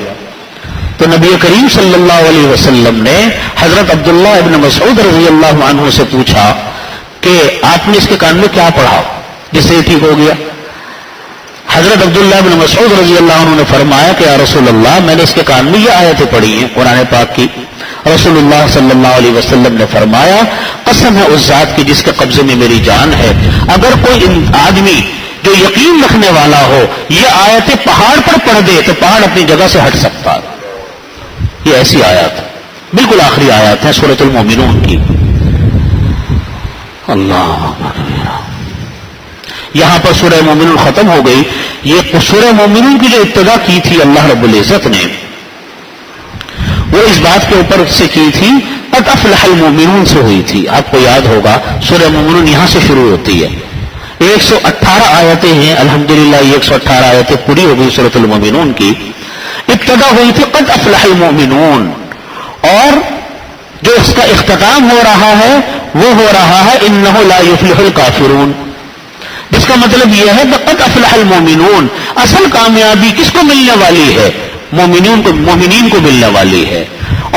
تو نبی کریم صلی اللہ علیہ وسلم نے حضرت عبداللہ ابن مسعود رضی اللہ عنہ سے پوچھا کہ آپ نے اس کے کان میں کیا پڑھا جس سے یہ ٹھیک ہو گیا؟ حضرت عبداللہ ابن مسعود رضی اللہ عنہ نے فرمایا کہ یا رسول اللہ، میں نے اس کے کان میں یہ آیتیں پڑھی ہیں قرآن پاک کی. رسول اللہ صلی اللہ علیہ وسلم نے فرمایا قسم ہے اس ذات کی جس کے قبضے میں میری جان ہے، اگر کوئی آدمی جو یقین رکھنے والا ہو یہ آیتیں پہاڑ پر پڑھ دے تو پہاڑ اپنی جگہ سے ہٹ سکتا ہے. یہ ایسی آیات بالکل آخری آیات ہیں سورۃ المومنون کی. اللہ یہاں پر سورہ مومنون ختم ہو گئی. یہ سورہ مومنون کی جو ابتدا کی تھی اللہ رب العزت نے، وہ اس بات کے اوپر سے کی تھی قد افلح المؤمنون سے ہوئی تھی. آپ کو یاد ہوگا سورہ مومنون یہاں سے شروع ہوتی ہے. 118 آیتیں ہیں الحمدللہ. یہ 118 آیتیں پوری ہو گئی سورۃ المومنون کی. ابتدا ہوئی تھی قد افلح المؤمنون، اور جو اس کا اختتام ہو رہا ہے وہ ہو رہا ہے انہ لا یفلح الکافرون، جس کا مطلب یہ ہے کہ قد افلح المؤمنون. اصل کامیابی کس کو ملنے والی ہے؟ مومنین کو ملنے والی ہے.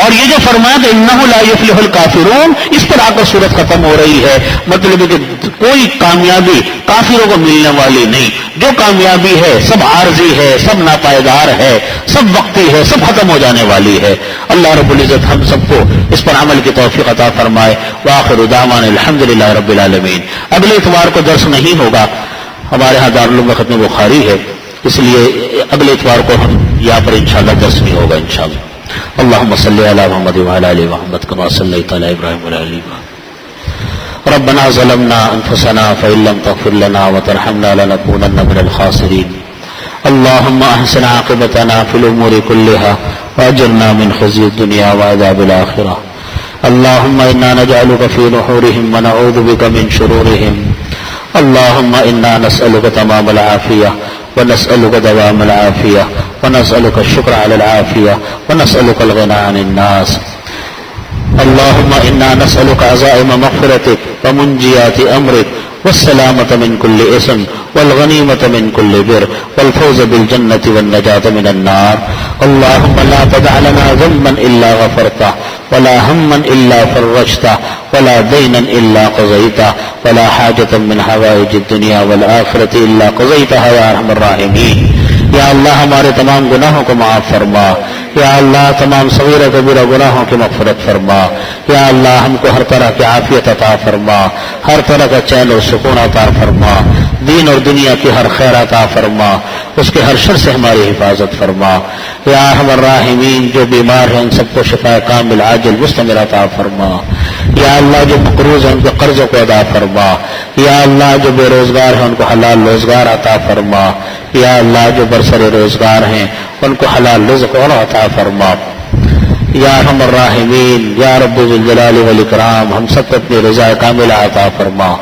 اور یہ جو فرمایا کہ انہ لا یفلح الکافرون، اس پر آ کر صورت ختم ہو رہی ہے. مطلب ہے کہ کوئی کامیابی کافروں کو ملنے والی نہیں. جو کامیابی ہے سب عارضی ہے، سب ناپائیدار ہے، سب وقتی ہے، سب ختم ہو جانے والی ہے. اللہ رب العزت ہم سب کو اس پر عمل کی توفیق عطا فرمائے. وآخر دعوانا الحمدللہ رب العالمین. اگلے اتوار کو درس نہیں ہوگا، ہمارے ہاں دارالعلوم میں ختم بخاری ہے، اس لیے اگلے اتوار کو ہم یہاں پر انشاءاللہ درس نہیں ہوگا انشاءاللہ. اللهم صل على محمد وعلى ال محمد كما صليت على ابراهيم وعلى ال ابراهيم. ربنا ظلمنا انفسنا فان لم تغفر لنا وترحمنا لنكونن من الخاسرين. اللهم احسن عاقبتنا في الامور كلها واجرنا من خزي الدنيا وعذاب الاخره. اللهم انا نجعلك في نحورهم ونعوذ بك من شرورهم. اللهم انا نسالك تمام العافيه ونسألك دوام العافية ونسألك الشكر على العافية ونسألك الغنى عن الناس. اللهم إنا نسألك عزائم مغفرتك ومنجيات أمرك والسلامة من كل إثم والغنيمة من كل بر والفوز بالجنة والنجاة من النار. اللهم لا تدع لنا ذنبا إلا غفرته ولا هما إلا فرجته ولا دينا إلا قضيته ولا حاجة من حوائج الدنيا والآخرة إلا قضيتها يا أرحم الراحمين. یا اللہ ہمارے تمام گناہوں کو معاف فرما. یا اللہ تمام صغیرہ کبیرہ گناہوں کی مغفرت فرما. یا اللہ ہم کو ہر طرح کی عافیت عطا فرما، ہر طرح کا چین اور سکون عطا فرما، دین اور دنیا کی ہر خیر عطا فرما. اس کے ہر شر سے ہماری حفاظت فرما. یا ارحم الراحمین جو بیمار ہیں ان سب کو شفا کامل عاجل مستمر عطا فرما. یا اللہ جو مقروض ہیں ان کے قرضوں کو ادا فرما. یا اللہ جو بے روزگار ہیں ان کو حلال روزگار عطا فرما. یا اللہ جو برسر روزگار ہیں ان کو حلال رزق اور عطا فرما. یا ارحم الراحمین یا رب ذوالجلال والاکرام ہم سب کو اپنی رضا کاملہ عطا فرما.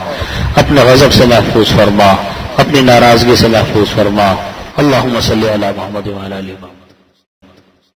اپنے غضب سے محفوظ فرما, اپنی ناراضگی سے محفوظ فرما. اللہم صلی علی محمد وعلی آل محمد.